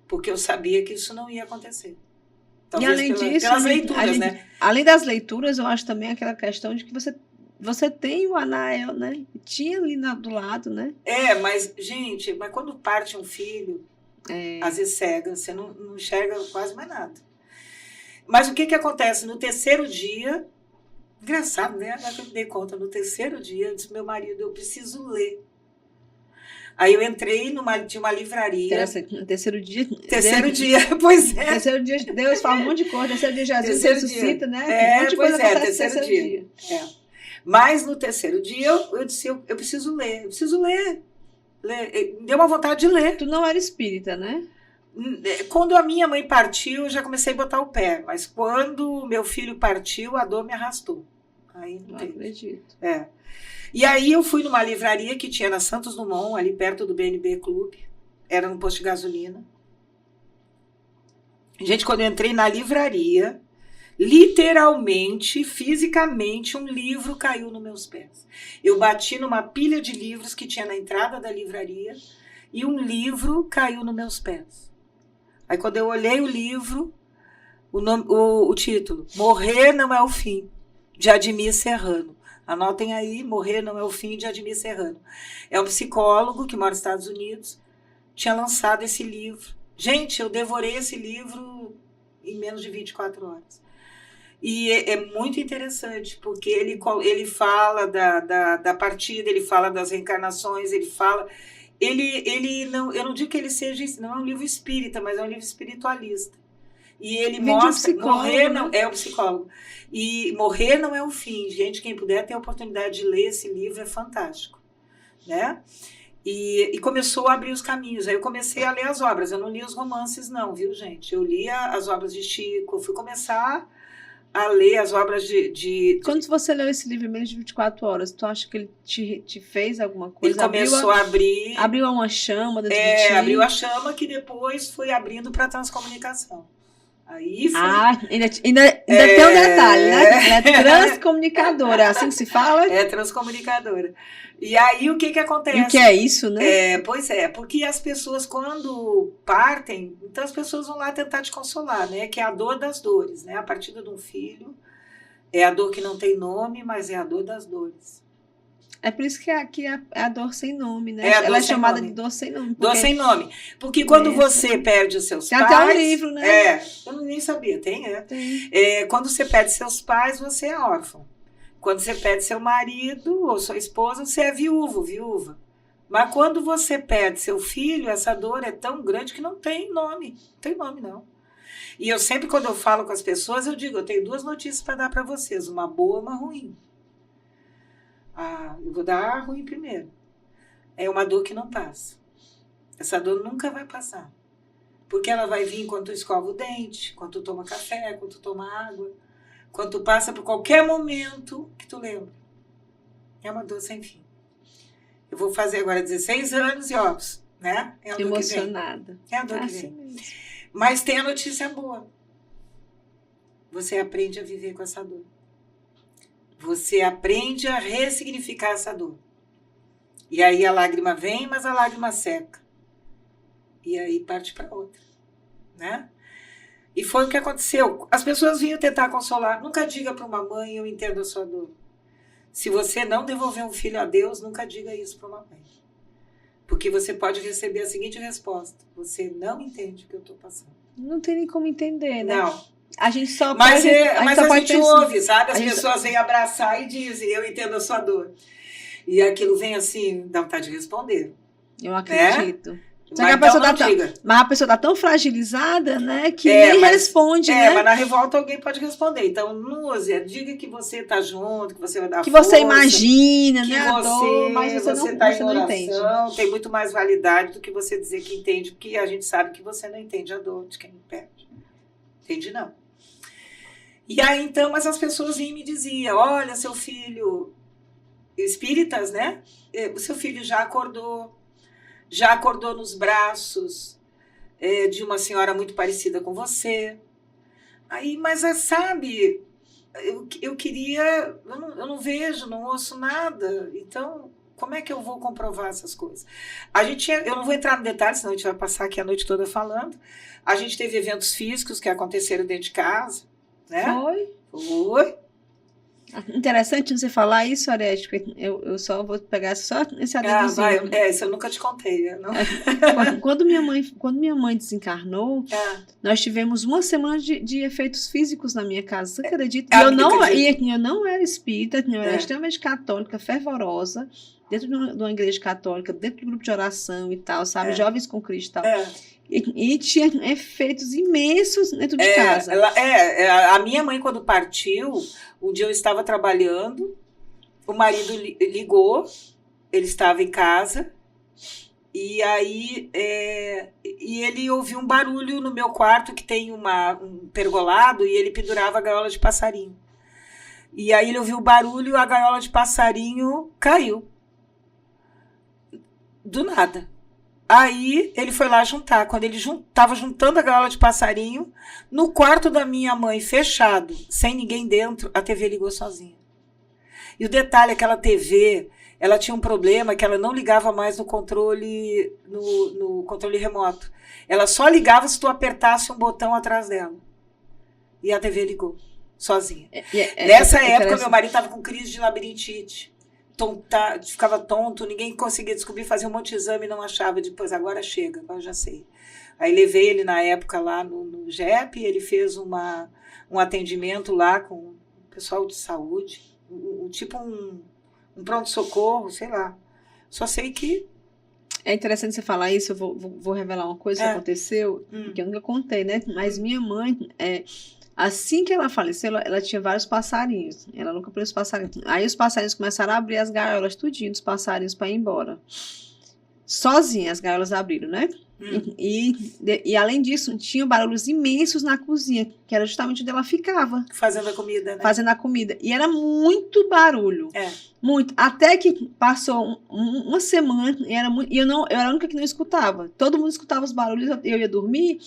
Porque eu sabia que isso não ia acontecer. Talvez e além disso, pelas leituras, né? Além das leituras, eu acho também aquela questão de que você tem o Anael, né? Tinha ali do lado, né? Mas, gente, quando parte um filho, às vezes cega, você não enxerga quase mais nada. Mas o que acontece? No terceiro dia, engraçado, né? Agora que eu me dei conta, no terceiro dia, eu disse, meu marido, eu preciso ler. Aí eu entrei tinha uma livraria. Terceiro dia. Terceiro dia, pois é. Terceiro dia, Deus fala um monte de coisa. Terceiro dia, Jesus ressuscita, né? Um monte de coisa acontece no terceiro dia. Mas no terceiro dia, eu disse, eu preciso ler. Eu preciso ler. Deu uma vontade de ler. Tu não era espírita, né? Quando a minha mãe partiu, eu já comecei a botar o pé. Mas quando meu filho partiu, a dor me arrastou. Aí não acredito. E aí eu fui numa livraria que tinha na Santos Dumont, ali perto do BNB Clube. Era no posto de gasolina. Gente, quando eu entrei na livraria, literalmente, fisicamente, um livro caiu nos meus pés. Eu bati numa pilha de livros que tinha na entrada da livraria e um livro caiu nos meus pés. Aí quando eu olhei o livro, o título, Morrer Não é o Fim, de Admir Serrano. Anotem aí, Morrer Não é o Fim, de Admir Serrano. É um psicólogo que mora nos Estados Unidos, tinha lançado esse livro. Gente, eu devorei esse livro em menos de 24 horas. E é muito interessante, porque ele fala da partida, ele fala das reencarnações, ele fala... eu não digo que ele seja... Não é um livro espírita, mas é um livro espiritualista. E ele mostra... Morrer não, é o psicólogo. E Morrer Não é o Fim. Gente, quem puder ter a oportunidade de ler esse livro é fantástico. Né? E começou a abrir os caminhos. Aí eu comecei a ler as obras. Eu não li os romances não, viu, gente? Eu lia as obras de Chico. Eu fui começar a ler as obras de... Quando você leu esse livro em menos de 24 horas, tu acha que ele te fez alguma coisa? Ele começou a abrir... Abriu uma chama dentro de ti? Abriu a chama que depois foi abrindo para a transcomunicação. Aí foi... ainda tem um detalhe, né? Ela é transcomunicadora, é assim que se fala? É transcomunicadora. E aí o que acontece? E o que é isso, né? Pois é, porque as pessoas quando partem, então as pessoas vão lá tentar te consolar, né? Que é a dor das dores, né? A partida de um filho é a dor que não tem nome, mas é a dor das dores. É por isso que aqui é a dor sem nome, né? Ela é chamada de dor sem nome. Dor sem nome. Porque quando você perde os seus pais... Tem até um livro, né? Eu nem sabia, tem. Tem. Quando você perde seus pais, você é órfão. Quando você perde seu marido ou sua esposa, você é viúva. Mas quando você perde seu filho, essa dor é tão grande que não tem nome. Não tem nome, não. E eu sempre, quando eu falo com as pessoas, eu digo, eu tenho 2 notícias para dar para vocês. Uma boa e uma ruim. Eu vou dar a ruim primeiro. é uma dor que não passa. Essa dor nunca vai passar. Porque ela vai vir quando tu escova o dente, quando tu toma café, quando tu toma água, quando tu passa por qualquer momento que tu lembra. É uma dor sem fim. Eu vou fazer agora 16 anos e ó, né? É a dor emocionada. Que vem. É a dor que vem. Mas tem a notícia boa. Você aprende a viver com essa dor. Você aprende a ressignificar essa dor. E aí a lágrima vem, mas a lágrima seca. E aí parte para outra, né? E foi o que aconteceu. As pessoas vinham tentar consolar. Nunca diga para uma mãe, eu entendo a sua dor. Se você não devolver um filho a Deus, nunca diga isso para uma mãe. Porque você pode receber a seguinte resposta: você não entende o que eu estou passando. Não tem nem como entender, né? Não. A gente só mas pode... a gente ouve, sabe? As pessoas vêm abraçar e dizem, eu entendo a sua dor. E aquilo vem assim, dá vontade de responder. Eu acredito. Né? Só que mas a pessoa está tão fragilizada, né, que nem responde, né? Mas na revolta alguém pode responder. Então, Núzia, diga que você está junto, que você vai dar que força. Você imagina, que né? Mas você está em oração, tem muito mais validade do que você dizer que entende, porque a gente sabe que você não entende a dor de quem perde. Entende, não. E aí, então, mas as pessoas vinham e me diziam, olha, seu filho, espíritas, né? O seu filho já acordou nos braços de uma senhora muito parecida com você. Aí, mas sabe, eu queria, eu não vejo, não ouço nada, então como é que eu vou comprovar essas coisas? Eu não vou entrar no detalhe, senão a gente vai passar aqui a noite toda falando. A gente teve eventos físicos que aconteceram dentro de casa, né? Foi. Interessante você falar isso, Arete, porque eu só vou pegar só esse adendozinho. Isso eu nunca te contei. Não... Quando minha mãe desencarnou, nós tivemos uma semana de efeitos físicos na minha casa, você acredita? E eu não era espírita, eu era extremamente católica, fervorosa, dentro de uma igreja católica, dentro do grupo de oração e tal, sabe? Jovens com Cristo e tal. E tinha efeitos imensos dentro de casa. A minha mãe, quando partiu, um dia eu estava trabalhando, o marido ligou, ele estava em casa, e aí e ele ouviu um barulho no meu quarto, que tem um pergolado, e ele pendurava a gaiola de passarinho. E aí ele ouviu o barulho, a gaiola de passarinho caiu. Do nada. Aí ele foi lá juntar. Quando ele estava juntando a gaiola de passarinho, no quarto da minha mãe, fechado, sem ninguém dentro, a TV ligou sozinha. E o detalhe, aquela TV, ela tinha um problema que ela não ligava mais no controle, no controle remoto. Ela só ligava se tu apertasse um botão atrás dela. E a TV ligou, sozinha. Nessa época, meu marido estava com crise de labirintite. Ficava tonto, ninguém conseguia descobrir, fazia um monte de exame e não achava. Depois, agora chega, agora já sei. Aí levei ele na época lá no GEP, ele fez um atendimento lá com o pessoal de saúde, tipo um pronto-socorro, sei lá. Só sei que... É interessante você falar isso, eu vou revelar uma coisa que aconteceu, que eu nunca contei, né? Mas minha mãe... Assim que ela faleceu, ela tinha vários passarinhos. Ela nunca pôs os passarinhos. Aí os passarinhos começaram a abrir as gaiolas, tudinho, dos passarinhos para ir embora. Sozinha as gaiolas abriram, né? E além disso, tinha barulhos imensos na cozinha, que era justamente onde ela ficava. Fazendo a comida, né? Fazendo a comida. E era muito barulho. Muito. Até que passou uma semana e eu era a única que não escutava. Todo mundo escutava os barulhos, eu ia dormir.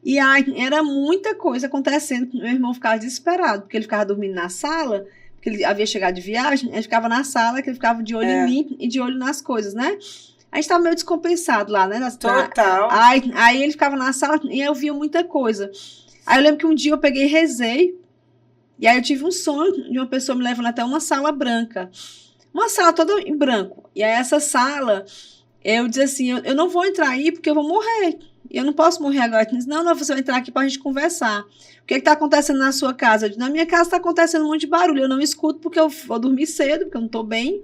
E aí era muita coisa acontecendo. Meu irmão ficava desesperado, porque ele ficava dormindo na sala, porque ele havia chegado de viagem, ele ficava na sala, que ele ficava de olho em mim e de olho nas coisas, né? A gente estava meio descompensado lá, né? Total. Aí ele ficava na sala e eu via muita coisa. Aí eu lembro que um dia eu peguei e rezei, e aí eu tive um sonho de uma pessoa me levando até uma sala branca. Uma sala toda em branco. E aí essa sala, eu dizia assim, eu não vou entrar aí porque eu vou morrer. Eu não posso morrer agora. Ele disse, não, você vai entrar aqui pra gente conversar. O que está acontecendo na sua casa? Eu disse, na minha casa está acontecendo um monte de barulho. Eu não escuto porque eu vou dormir cedo, porque eu não estou bem.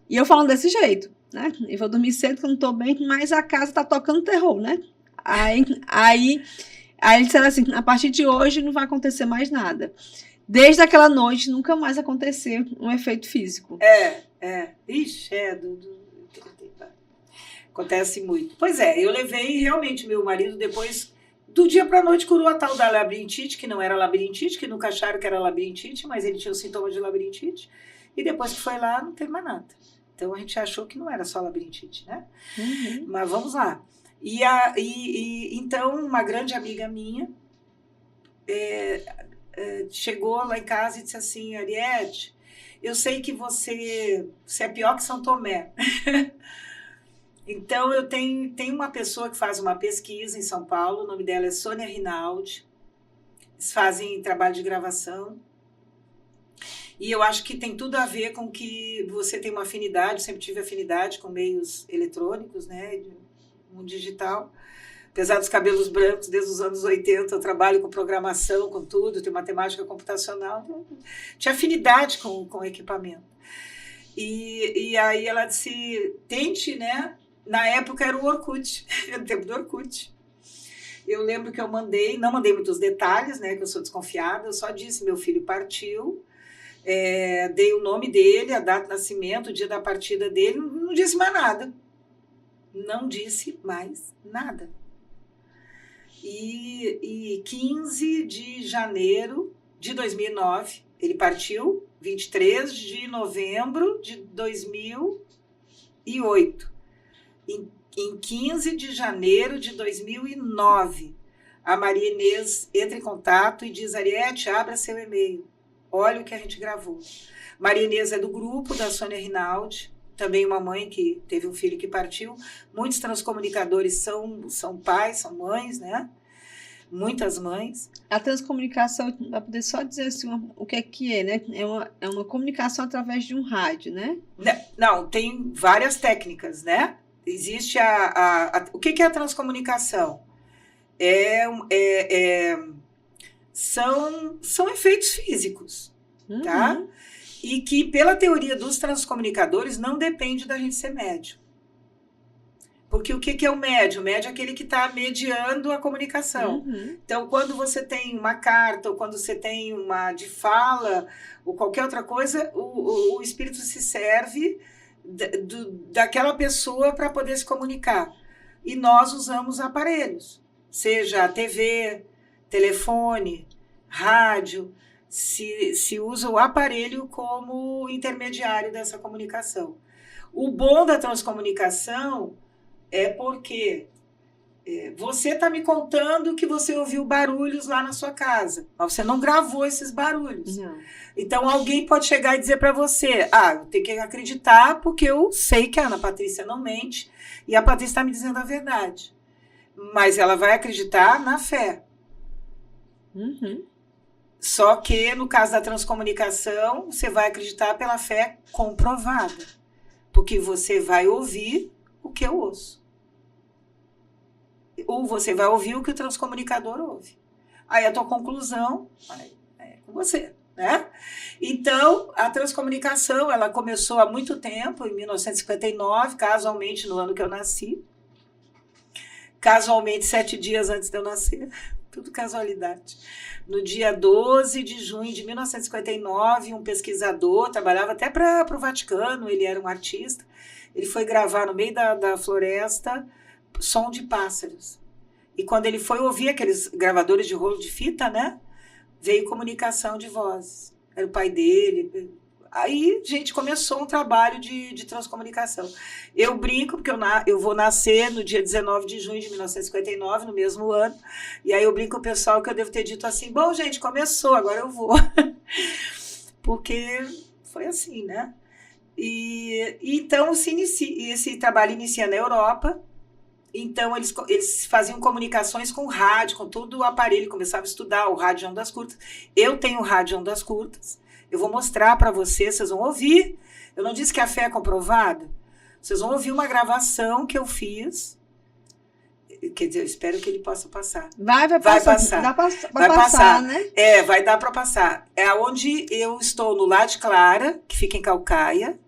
E eu falando desse jeito, né? Eu vou dormir cedo porque eu não estou bem, mas a casa está tocando terror, né? Aí ele disse assim, a partir de hoje não vai acontecer mais nada. Desde aquela noite, nunca mais aconteceu um efeito físico. Ixi, Acontece muito. Pois é, eu levei realmente meu marido depois, do dia para a noite, curou a tal da labirintite, que não era labirintite, que nunca acharam que era labirintite, mas ele tinha os sintomas de labirintite. E depois que foi lá, não teve mais nada. Então a gente achou que não era só labirintite, né? Uhum. Mas vamos lá. Então, uma grande amiga minha chegou lá em casa e disse assim: Ariete, eu sei que você é pior que São Tomé. Então, eu tenho uma pessoa que faz uma pesquisa em São Paulo, o nome dela é Sônia Rinaldi. Eles fazem trabalho de gravação. E eu acho que tem tudo a ver com que você tem uma afinidade, sempre tive afinidade com meios eletrônicos, né, mundo digital. Apesar dos cabelos brancos, desde os anos 80, eu trabalho com programação, com tudo, tenho matemática computacional, tinha afinidade com o equipamento. E aí ela disse, tente, né? Na época era o Orkut, era o tempo do Orkut. Eu lembro que eu não mandei muitos detalhes, né, que eu sou desconfiada, eu só disse, meu filho partiu, dei o nome dele, a data de nascimento, o dia da partida dele, não disse mais nada. Não disse mais nada. E 15 de janeiro de 2009, ele partiu, 23 de novembro de 2008. Em 15 de janeiro de 2009, a Maria Inês entra em contato e diz, Ariete, abra seu e-mail, olha o que a gente gravou. Maria Inês é do grupo da Sônia Rinaldi, também uma mãe que teve um filho que partiu. Muitos transcomunicadores são pais, são mães, né? Muitas mães. A transcomunicação, para poder só dizer assim, o que é, né? É uma comunicação através de um rádio, né? Não, tem várias técnicas, né? Existe o que é a transcomunicação? São efeitos físicos, tá? E que, pela teoria dos transcomunicadores, não depende da gente ser médium. Porque o que é o médium? O médium é aquele que está mediando a comunicação. Uhum. Então, quando você tem uma carta, ou quando você tem uma de fala, ou qualquer outra coisa, o espírito se serve daquela pessoa para poder se comunicar. E nós usamos aparelhos, seja a TV, telefone, rádio, se usa o aparelho como intermediário dessa comunicação. O bom da transcomunicação é porque você está me contando que você ouviu barulhos lá na sua casa, mas você não gravou esses barulhos. Não. Então, alguém pode chegar e dizer para você, eu tenho que acreditar porque eu sei que a Ana Patrícia não mente e a Patrícia está me dizendo a verdade. Mas ela vai acreditar na fé. Uhum. Só que, no caso da transcomunicação, você vai acreditar pela fé comprovada. Porque você vai ouvir o que eu ouço. Ou você vai ouvir o que o transcomunicador ouve. Aí a tua conclusão é com você, né? Então, a transcomunicação, ela começou há muito tempo, em 1959, casualmente no ano que eu nasci. Casualmente, 7 dias antes de eu nascer. Tudo casualidade. No dia 12 de junho de 1959, um pesquisador, trabalhava até para o Vaticano, ele era um artista, ele foi gravar no meio da floresta som de pássaros. E quando ele foi ouvir aqueles gravadores de rolo de fita, né, veio comunicação de vozes. Era o pai dele. Aí, gente, começou um trabalho de transcomunicação. Eu brinco, porque eu vou nascer no dia 19 de junho de 1959, no mesmo ano, e aí eu brinco com o pessoal que eu devo ter dito assim, bom, gente, começou, agora eu vou. Porque foi assim, né? E então, esse trabalho inicia na Europa. Então, eles faziam comunicações com rádio, com todo o aparelho, começavam a estudar o rádio de ondas curtas. Eu tenho rádio de ondas curtas. Eu vou mostrar para vocês vão ouvir. Eu não disse que a fé é comprovada. Vocês vão ouvir uma gravação que eu fiz. Quer dizer, eu espero que ele possa passar. Vai passar. Dá vai passar, né? Vai dar para passar. É onde eu estou no Lade Clara, que fica em Calcaia,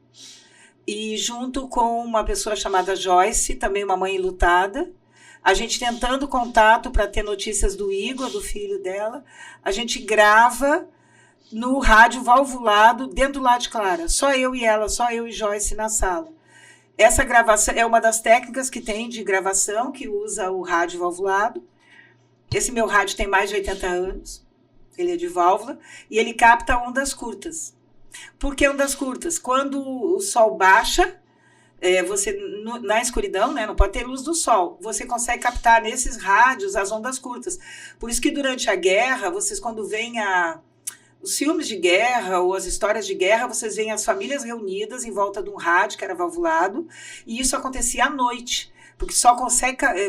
e junto com uma pessoa chamada Joyce, também uma mãe enlutada, a gente tentando contato para ter notícias do Igor, do filho dela, a gente grava no rádio valvulado dentro do Lade Clara. Só eu e ela, só eu e Joyce na sala. essa gravação é uma das técnicas que tem de gravação, que usa o rádio valvulado. Esse meu rádio tem mais de 80 anos, ele é de válvula, e ele capta ondas curtas. Por que ondas curtas? Quando o sol baixa, você na escuridão, né, não pode ter luz do sol, você consegue captar nesses rádios as ondas curtas. Por isso que durante a guerra, vocês quando veem os filmes de guerra ou as histórias de guerra, vocês veem as famílias reunidas em volta de um rádio que era valvulado, e isso acontecia à noite, porque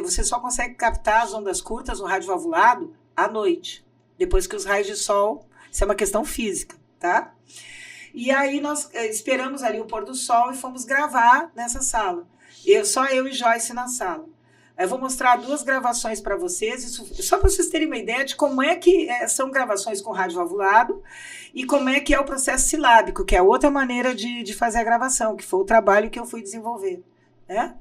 você só consegue captar as ondas curtas no rádio valvulado à noite, depois que os raios de sol, isso é uma questão física, tá? E aí nós esperamos ali o pôr do sol e fomos gravar nessa sala. Só eu e Joyce na sala. Eu vou mostrar 2 gravações para vocês, só para vocês terem uma ideia de como é que são gravações com rádio valvulado e como é que é o processo silábico, que é outra maneira de fazer a gravação, que foi o trabalho que eu fui desenvolver, né?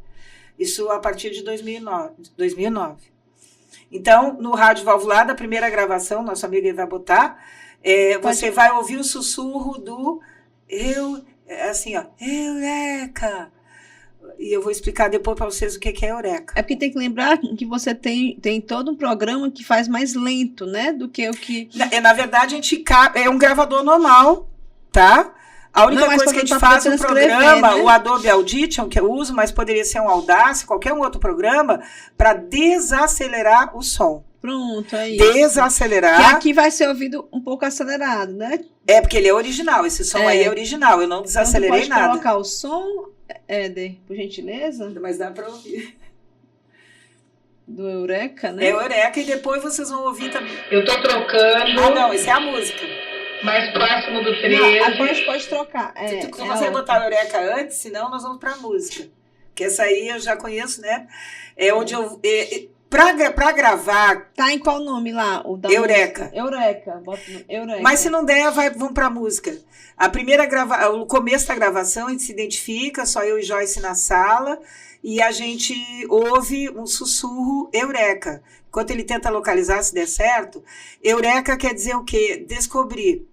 Isso a partir de 2009. Então, no rádio valvulado, a primeira gravação, nosso amigo ele vai botar, você vai ouvir o sussurro do assim, ó, eureka! E eu vou explicar depois para vocês o que é eureka. É porque tem que lembrar que você tem todo um programa que faz mais lento, né? Do que o que... Na verdade, é um gravador normal, tá? A única coisa que a gente faz no programa, né? O Adobe Audition, que eu uso, mas poderia ser um Audacity, qualquer um outro programa, para desacelerar o som. Pronto, é isso. Desacelerar. Que aqui vai ser ouvido um pouco acelerado, né? Porque ele é original, esse som aí é original, eu não desacelerei então, nada. Pode colocar o som, Éder, por gentileza? Mas dá para ouvir. Do Eureka, né? É Eureka, e depois vocês vão ouvir também. Eu tô trocando. Ah, não, isso é a música. Mais próximo do 13. Não, pode trocar. Tu consegue botar a Eureka antes, senão nós vamos para a música. Que essa aí eu já conheço, né? É onde eu... Pra gravar... Tá em qual nome lá? O da Eureka. Música? Eureka. Bota no Eureka. Mas se não der, vamos pra música. O começo da gravação, a gente se identifica, só eu e Joyce na sala, e a gente ouve um sussurro Eureka. Enquanto ele tenta localizar se der certo, Eureka quer dizer o quê? Descobrir.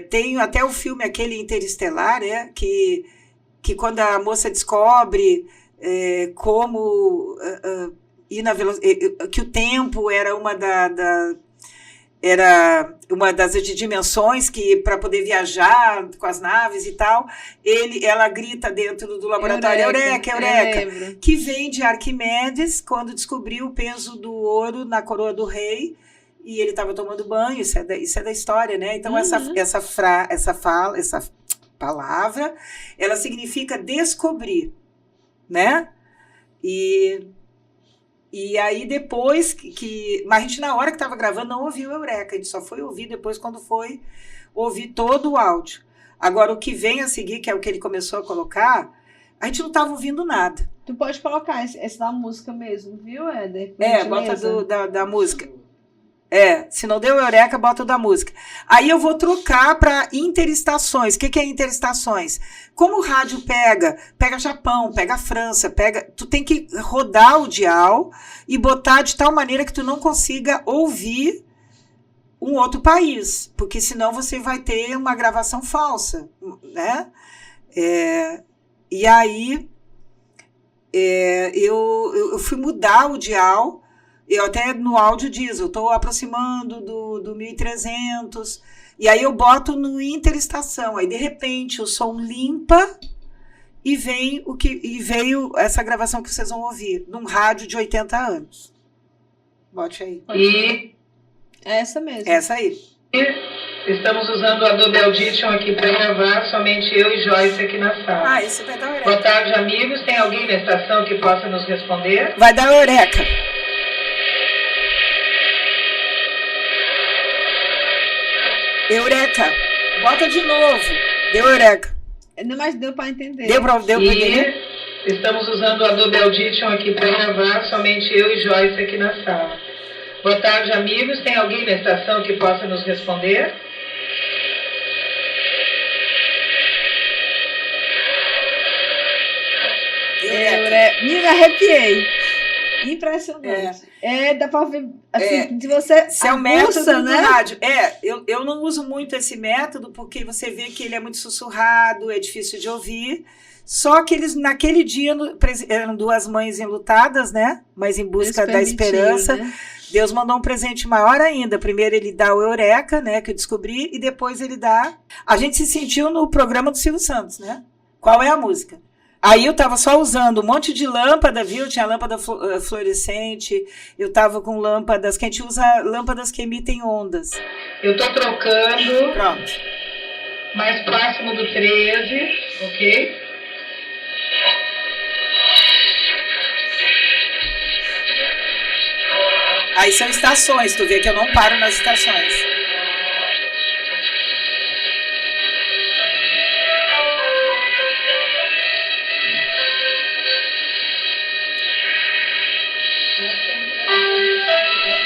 Tem até o filme aquele Interestelar, né? Que quando a moça descobre como... que o tempo era uma das dimensões que para poder viajar com as naves e tal, ela grita dentro do laboratório Eureka, que vem de Arquimedes quando descobriu o peso do ouro na coroa do rei e ele estava tomando banho. Isso é da história, né? Então essa palavra, ela significa descobrir, né? E aí depois mas a gente na hora que estava gravando não ouviu Eureka, a gente só foi ouvir depois quando foi ouvir todo o áudio. Agora o que vem a seguir, que é o que ele começou a colocar, a gente não estava ouvindo nada. Tu pode colocar esse da música mesmo, viu, Éder? Bota da música. Se não deu Eureka, bota o da música. Aí eu vou trocar para interestações. O que é interestações? Como o rádio pega Japão, pega França, tu tem que rodar o dial e botar de tal maneira que tu não consiga ouvir um outro país, porque senão você vai ter uma gravação falsa, né? E aí eu fui mudar o dial. Eu até no áudio diz, eu estou aproximando do 1300, e aí eu boto no interestação, aí de repente o som limpa e veio essa gravação que vocês vão ouvir, num rádio de 80 anos. Bote aí. E essa mesmo. Essa aí. Estamos usando o Adobe Audition aqui para gravar, somente eu e Joyce aqui na sala. Esse vai dar Eureka. Boa tarde, amigos. Tem alguém na estação que possa nos responder? Vai dar Eureka. Eureka! Bota de novo. Deu Eureka. Não, mas deu para entender. Deu para entender? Estamos usando o Adobe Audition aqui para gravar, somente eu e Joyce aqui na sala. Boa tarde, amigos. Tem alguém na estação que possa nos responder? Me arrepiei. Impressionante. Dá para ver, assim, se você é o método do rádio. Eu não uso muito esse método, porque você vê que ele é muito sussurrado, é difícil de ouvir. Só que eles, naquele dia, eram duas mães enlutadas, né? Mas em busca da esperança. Né? Deus mandou um presente maior ainda. Primeiro ele dá o Eureka, né? Que eu descobri. E depois ele dá... A gente se sentiu no programa do Silvio Santos, né? Qual é a música? Aí eu tava só usando um monte de lâmpada, viu? Tinha lâmpada fluorescente. Eu tava com lâmpadas... Que a gente usa lâmpadas que emitem ondas. Eu tô trocando. Pronto. Mais próximo do 13, ok? Aí são estações, tu vê que eu não paro nas estações.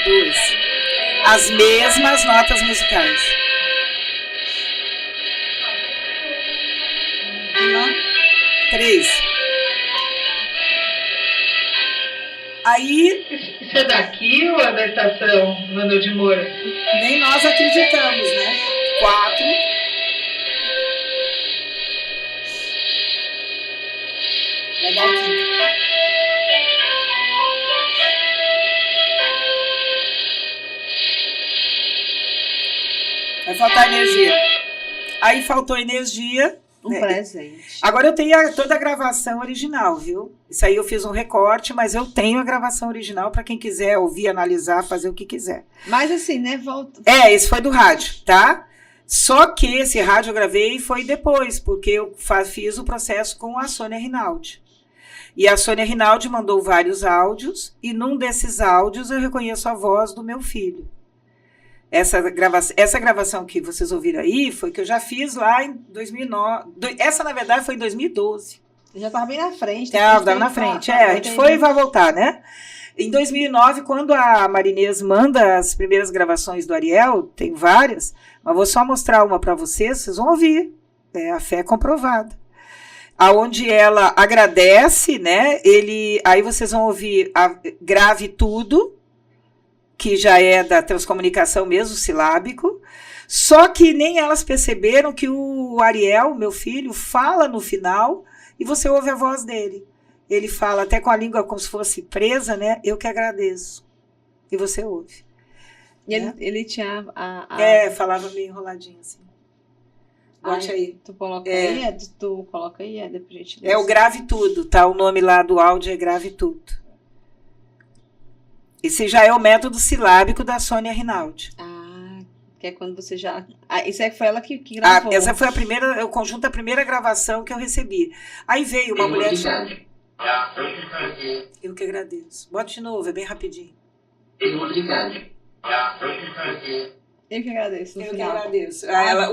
Duas. As mesmas notas musicais. Uma, 3. Aí... Isso é daqui ou é da estação Manuel de Moura? Nem nós acreditamos, né? 4. Vai dar aqui. Vai faltar energia. Aí faltou energia. Um presente. Agora eu tenho toda a gravação original, viu? Isso aí eu fiz um recorte, mas eu tenho a gravação original para quem quiser ouvir, analisar, fazer o que quiser. Mas assim, né? Volta. Esse foi do rádio, tá? Só que esse rádio eu gravei foi depois, porque eu fiz o processo com a Sônia Rinaldi. E a Sônia Rinaldi mandou vários áudios, e num desses áudios eu reconheço a voz do meu filho. Essa gravação que vocês ouviram aí foi que eu já fiz lá em 2009. Essa, na verdade, foi em 2012. Já estava bem na frente. Estava na frente. A gente foi e vai voltar, né? Em 2009, quando a Marinês manda as primeiras gravações do Ariel, tem várias, mas vou só mostrar uma para vocês vão ouvir. A fé é comprovada. Aonde ela agradece, né? Aí vocês vão ouvir grave tudo, que já é da transcomunicação mesmo, silábico, só que nem elas perceberam que o Ariel, meu filho, fala no final e você ouve a voz dele. Ele fala até com a língua como se fosse presa, né? Eu que agradeço. E você ouve. E ele tinha falava meio enroladinho assim. Bote aí. Tu coloca aí, tu coloca aí, depois a gente lê. É o Grave Tudo, tá? O nome lá do áudio é Grave Tudo. Esse já é o método silábico da Sônia Rinaldi. Que é quando você já... isso aí foi ela que gravou. Essa foi o conjunto da primeira gravação que eu recebi. Aí veio uma mulher... Eu que agradeço. Bota de novo, é bem rapidinho. Eu que agradeço. Eu que agradeço.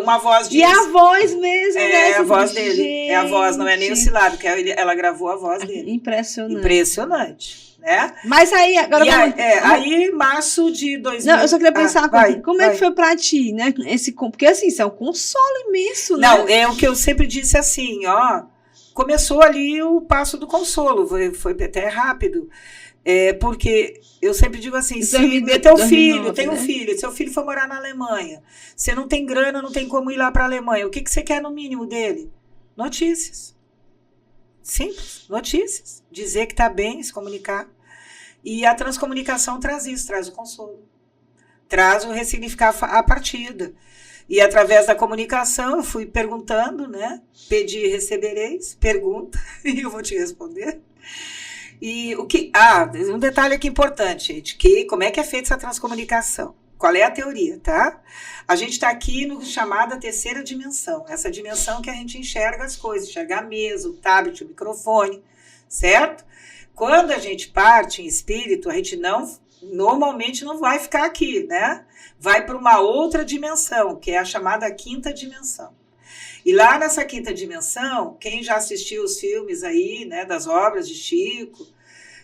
Uma voz diz... E a voz mesmo. É a voz dele. Gente. É a voz, não é nem o silábico. Ela gravou a voz dele. Impressionante. Né? Mas aí, agora... Aí, março de 2000... Não, eu só queria pensar, como é que foi pra ti, né? Porque, assim, isso é um consolo imenso, né? Não, é o que eu sempre disse assim, ó... Começou ali o passo do consolo, foi até rápido. Porque eu sempre digo assim, se teu filho, tem um filho, seu filho for morar na Alemanha, você não tem grana, não tem como ir lá pra Alemanha, o que você quer no mínimo dele? Notícias. Simples, notícias. Dizer que está bem, se comunicar. E a transcomunicação traz isso, traz o consolo. Traz o ressignificar a partida. E através da comunicação eu fui perguntando, né? Pedi e recebereis, pergunta, e eu vou te responder. E um detalhe aqui importante, gente, como é que é feita essa transcomunicação? Qual é a teoria, tá? A gente está aqui no chamada terceira dimensão, essa dimensão que a gente enxerga as coisas, enxerga a mesa, o tablet, o microfone, certo? Quando a gente parte em espírito, a gente normalmente não vai ficar aqui, né? Vai para uma outra dimensão, que é a chamada quinta dimensão. E lá nessa quinta dimensão, quem já assistiu os filmes aí, né, das obras de Chico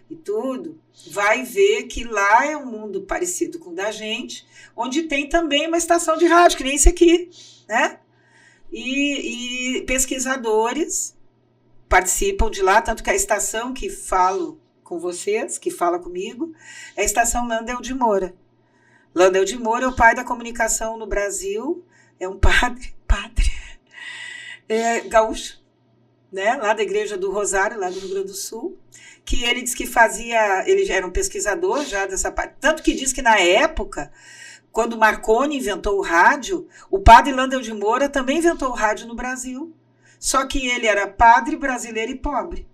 e tudo, vai ver que lá é um mundo parecido com o da gente, onde tem também uma estação de rádio, que nem esse aqui, né? E pesquisadores participam de lá, tanto que a estação que falo com vocês, que fala comigo, é a estação Landel de Moura. Landel de Moura é o pai da comunicação no Brasil, é um padre gaúcho, né, lá da Igreja do Rosário, lá do Rio Grande do Sul, que ele disse que ele era um pesquisador já dessa parte, tanto que diz que na época, quando Marconi inventou o rádio, o padre Landel de Moura também inventou o rádio no Brasil, só que ele era padre brasileiro e pobre.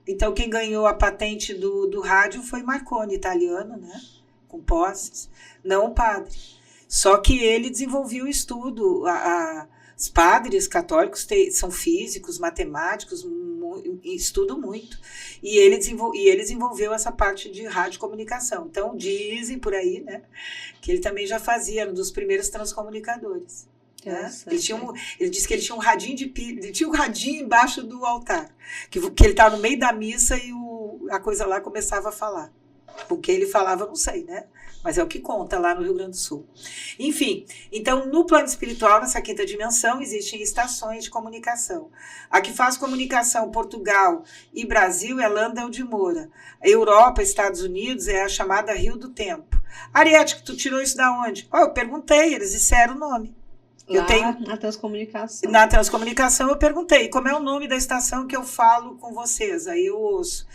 Então quem ganhou a patente do rádio foi Marconi, italiano, né, com posses, não o padre. Só que ele desenvolveu o estudo, os padres católicos são físicos, matemáticos, estudam muito. E ele desenvolveu essa parte de radiocomunicação. Então, dizem por aí, né, que ele também já fazia, um dos primeiros transcomunicadores. Né? Ele disse que ele tinha um radinho de pilha, ele tinha um radinho embaixo do altar, que ele estava no meio da missa e a coisa lá começava a falar. O que ele falava, eu não sei, né? Mas é o que conta lá no Rio Grande do Sul. Enfim, então, no plano espiritual, nessa quinta dimensão, existem estações de comunicação. A que faz comunicação Portugal e Brasil é Landel de Moura. A Europa, Estados Unidos, é a chamada Rio do Tempo. Ariete, tu tirou isso da onde? Eu perguntei, eles disseram o nome. Na transcomunicação. Na transcomunicação eu perguntei, como é o nome da estação que eu falo com vocês? Aí eu ouço.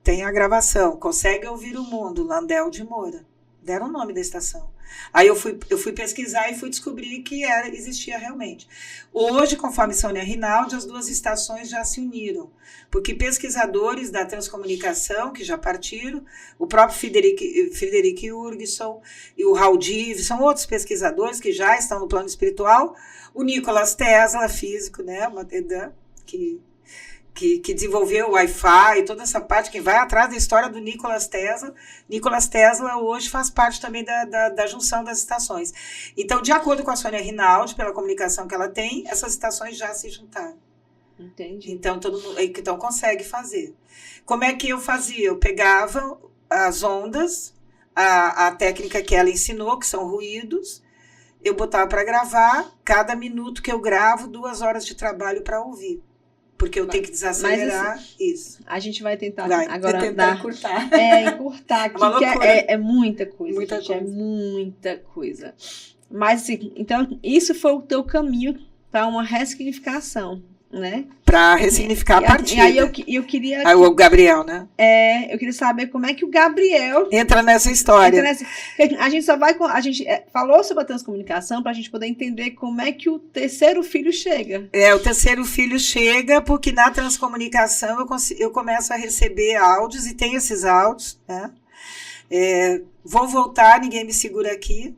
Tem a gravação, Consegue Ouvir o Mundo, Landel de Moura. Deram o nome da estação. Aí eu fui pesquisar e fui descobrir que existia realmente. Hoje, conforme Sônia Rinaldi, as duas estações já se uniram, porque pesquisadores da transcomunicação, que já partiram, o próprio Frederic Jurgenson e o Raul Dive, são outros pesquisadores que já estão no plano espiritual, o Nicolas Tesla, físico, né, que desenvolveu o Wi-Fi e toda essa parte, que vai atrás da história do Nicolas Tesla. Nicolas Tesla hoje faz parte também da junção das estações. Então, de acordo com a Sônia Rinaldi, pela comunicação que ela tem, essas estações já se juntaram. Entendi. Então, todo mundo então, consegue fazer. Como é que eu fazia? Eu pegava as ondas, a técnica que ela ensinou, que são ruídos, eu botava para gravar, cada minuto que eu gravo, 2 horas de trabalho para ouvir. Porque eu tenho que desacelerar isso. A gente vai tentar agora encurtar. Encurtar aqui, que é muita coisa. É muita coisa. Mas, assim, então, isso foi o teu caminho para uma ressignificação, né? Para ressignificar a partida. E aí eu queria... Aí o Gabriel, né? Eu queria saber como é que o Gabriel... entra nessa história. A gente só vai... A gente falou sobre a transcomunicação para a gente poder entender como é que o terceiro filho chega. O terceiro filho chega porque na transcomunicação eu começo a receber áudios, e tem esses áudios, né? Vou voltar, ninguém me segura aqui.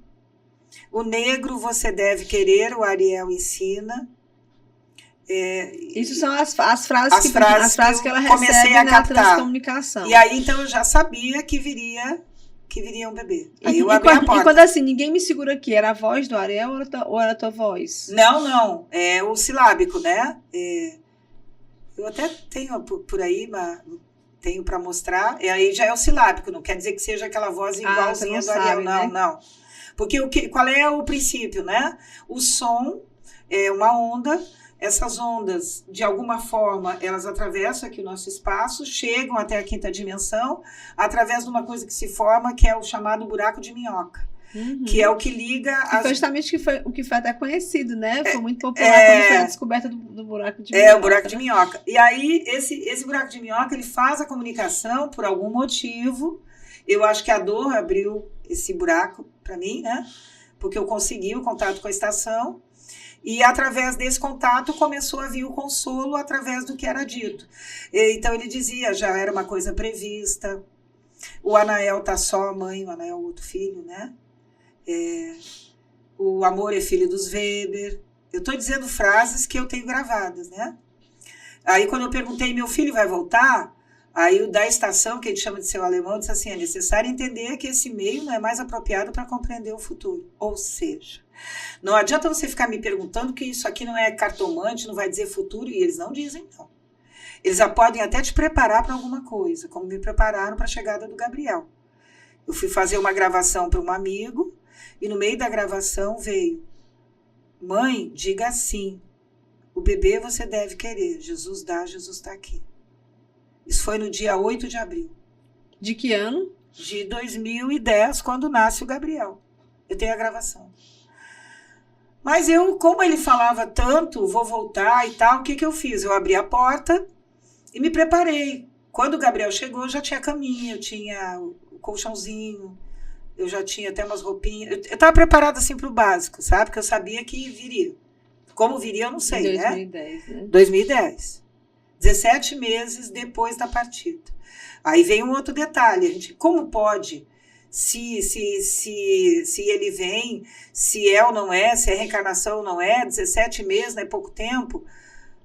O negro você deve querer, o Ariel ensina. Isso são as frases que ela recebe na transcomunicação. E aí, então, eu já sabia que viria um bebê. Aí eu abri a porta. E quando assim, ninguém me segura aqui, era a voz do Ariel ou era a tua voz? Não. É o silábico, né? Eu até tenho por aí, mas tenho para mostrar. E aí já é o silábico, não quer dizer que seja aquela voz igualzinha do Ariel. Não. Porque qual é o princípio, né? O som é uma onda. Essas ondas, de alguma forma, elas atravessam aqui o nosso espaço, chegam até a quinta dimensão, através de uma coisa que se forma, que é o chamado buraco de minhoca, que é o que liga... Foi justamente o que foi até conhecido, né? Foi muito popular quando foi a descoberta do buraco de minhoca. O buraco de minhoca. E aí, esse buraco de minhoca, ele faz a comunicação por algum motivo. Eu acho que a dor abriu esse buraco para mim, né? Porque eu consegui o contato com a estação. E através desse contato começou a vir o consolo através do que era dito. Então ele dizia, já era uma coisa prevista. O Anael tá só, a mãe, o Anael, outro filho, né? O amor é filho dos Weber. Eu estou dizendo frases que eu tenho gravadas, né? Aí quando eu perguntei, meu filho vai voltar? Aí o da estação, que ele chama de seu alemão, disse assim, é necessário entender que esse meio não é mais apropriado para compreender o futuro. Ou seja, não adianta você ficar me perguntando que isso aqui não é cartomante, não vai dizer futuro, e eles não dizem, não. Eles podem até te preparar para alguma coisa, como me prepararam para a chegada do Gabriel. Eu fui fazer uma gravação para um amigo, e no meio da gravação veio, mãe, diga assim, o bebê você deve querer, Jesus dá, Jesus está aqui. Isso foi no dia 8 de abril. De que ano? De 2010, quando nasce o Gabriel. Eu tenho a gravação. Mas eu, como ele falava tanto, vou voltar e tal, o que eu fiz? Eu abri a porta e me preparei. Quando o Gabriel chegou, eu já tinha caminha, eu tinha o colchãozinho, eu já tinha até umas roupinhas. Eu estava preparada assim para o básico, sabe? Porque eu sabia que viria. Como viria, eu não sei, 2010, né? 2010. 17 meses depois da partida. Aí vem um outro detalhe. A gente, como pode, se ele vem, se é ou não é, se é reencarnação ou não é, 17 meses, não é pouco tempo.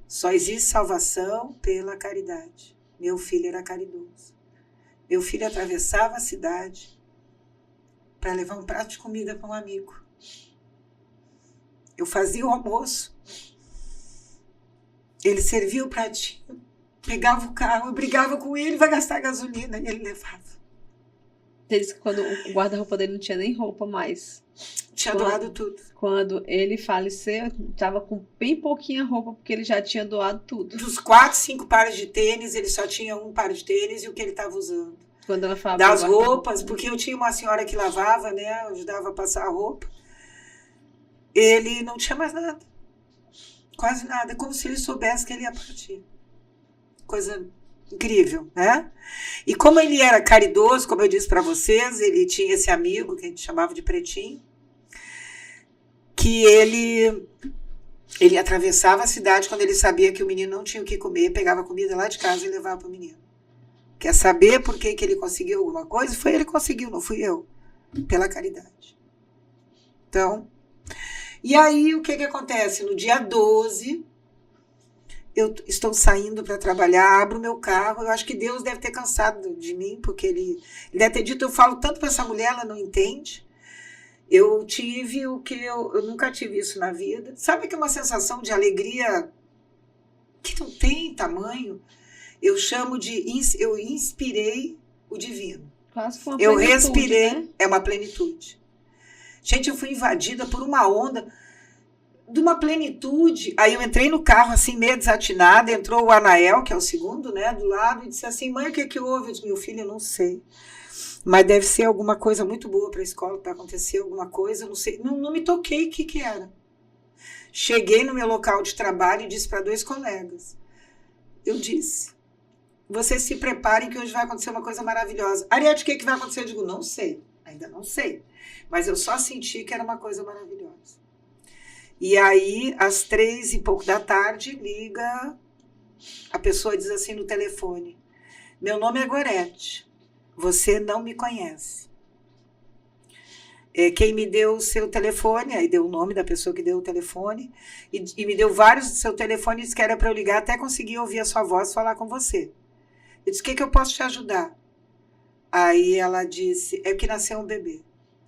Só existe salvação pela caridade. Meu filho era caridoso. Meu filho atravessava a cidade para levar um prato de comida para um amigo. Eu fazia o almoço, ele servia o pratinho, pegava o carro, eu brigava com ele, vai gastar gasolina, e ele levava. Ele disse que quando o guarda-roupa dele não tinha nem roupa mais. Tinha doado tudo. Quando ele faleceu, estava com bem pouquinha roupa, porque ele já tinha doado tudo. Dos 4, 5 pares de tênis, ele só tinha um par de tênis e o que ele estava usando. Quando ela falava das roupas, porque eu tinha uma senhora que lavava, né, ajudava a passar a roupa. Ele não tinha mais nada. Quase nada. É como se ele soubesse que ele ia partir. Coisa incrível, né? E como ele era caridoso, como eu disse para vocês, ele tinha esse amigo que a gente chamava de Pretinho, que ele atravessava a cidade quando ele sabia que o menino não tinha o que comer, pegava comida lá de casa e levava para o menino. Quer saber por que ele conseguiu alguma coisa? Foi ele que conseguiu, não fui eu. Pela caridade. Então, e aí o que acontece? No dia 12, eu estou saindo para trabalhar, abro meu carro, eu acho que Deus deve ter cansado de mim, porque ele deve ter dito, eu falo tanto para essa mulher, ela não entende. Eu tive o que eu nunca tive isso na vida. Sabe que é uma sensação de alegria que não tem tamanho? Eu chamo de, eu inspirei o divino. Quase foi uma eu plenitude, respirei, né? É uma plenitude. Gente, eu fui invadida por uma onda de uma plenitude. Aí eu entrei no carro, assim, meio desatinada, entrou o Anael, que é o segundo, né, do lado, e disse assim, mãe, o que houve? Eu disse, meu filho, eu não sei. Mas deve ser alguma coisa muito boa para a escola, para acontecer alguma coisa, eu não sei. Não me toquei o que era. Cheguei no meu local de trabalho e disse para 2 colegas. Eu disse, vocês se preparem que hoje vai acontecer uma coisa maravilhosa. Ariete, o que vai acontecer? Eu digo, não sei, ainda não sei. Mas eu só senti que era uma coisa maravilhosa. E aí, às 3 e pouco da tarde, liga, a pessoa diz assim no telefone, meu nome é Gorete, você não me conhece. Quem me deu o seu telefone, aí deu o nome da pessoa que deu o telefone, e me deu vários do seu telefone e disse que era para eu ligar até conseguir ouvir a sua voz e falar com você. Eu disse, o que eu posso te ajudar? Aí ela disse, é que nasceu um bebê.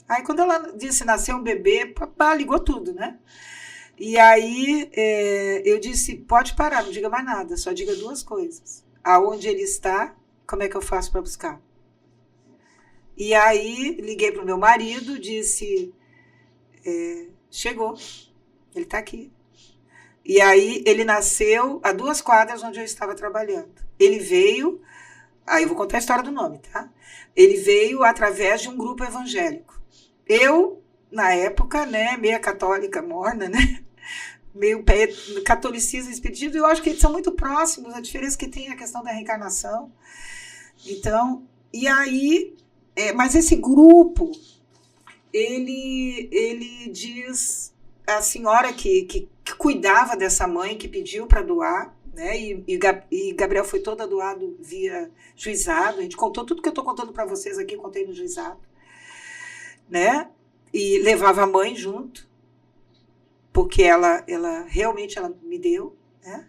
Aí quando ela disse nasceu um bebê, papá, ligou tudo, né? E aí eu disse, pode parar, não diga mais nada, só diga 2 coisas. Aonde ele está, como é que eu faço para buscar? E aí liguei para o meu marido, disse, chegou, ele está aqui. E aí ele nasceu a 2 quadras onde eu estava trabalhando. Ele veio, aí eu vou contar a história do nome, tá? Ele veio através de um grupo evangélico. Eu, na época, né, meia católica morna, né, meio catolicismo e espiritismo, eu acho que eles são muito próximos, a diferença que tem é a questão da reencarnação. Então, e aí, mas esse grupo, ele diz, a senhora que cuidava dessa mãe, que pediu para doar, né, e Gabriel foi toda doado via juizado, a gente contou tudo que eu estou contando para vocês aqui, contei no juizado, né, e levava a mãe junto, porque ela realmente ela me deu, né,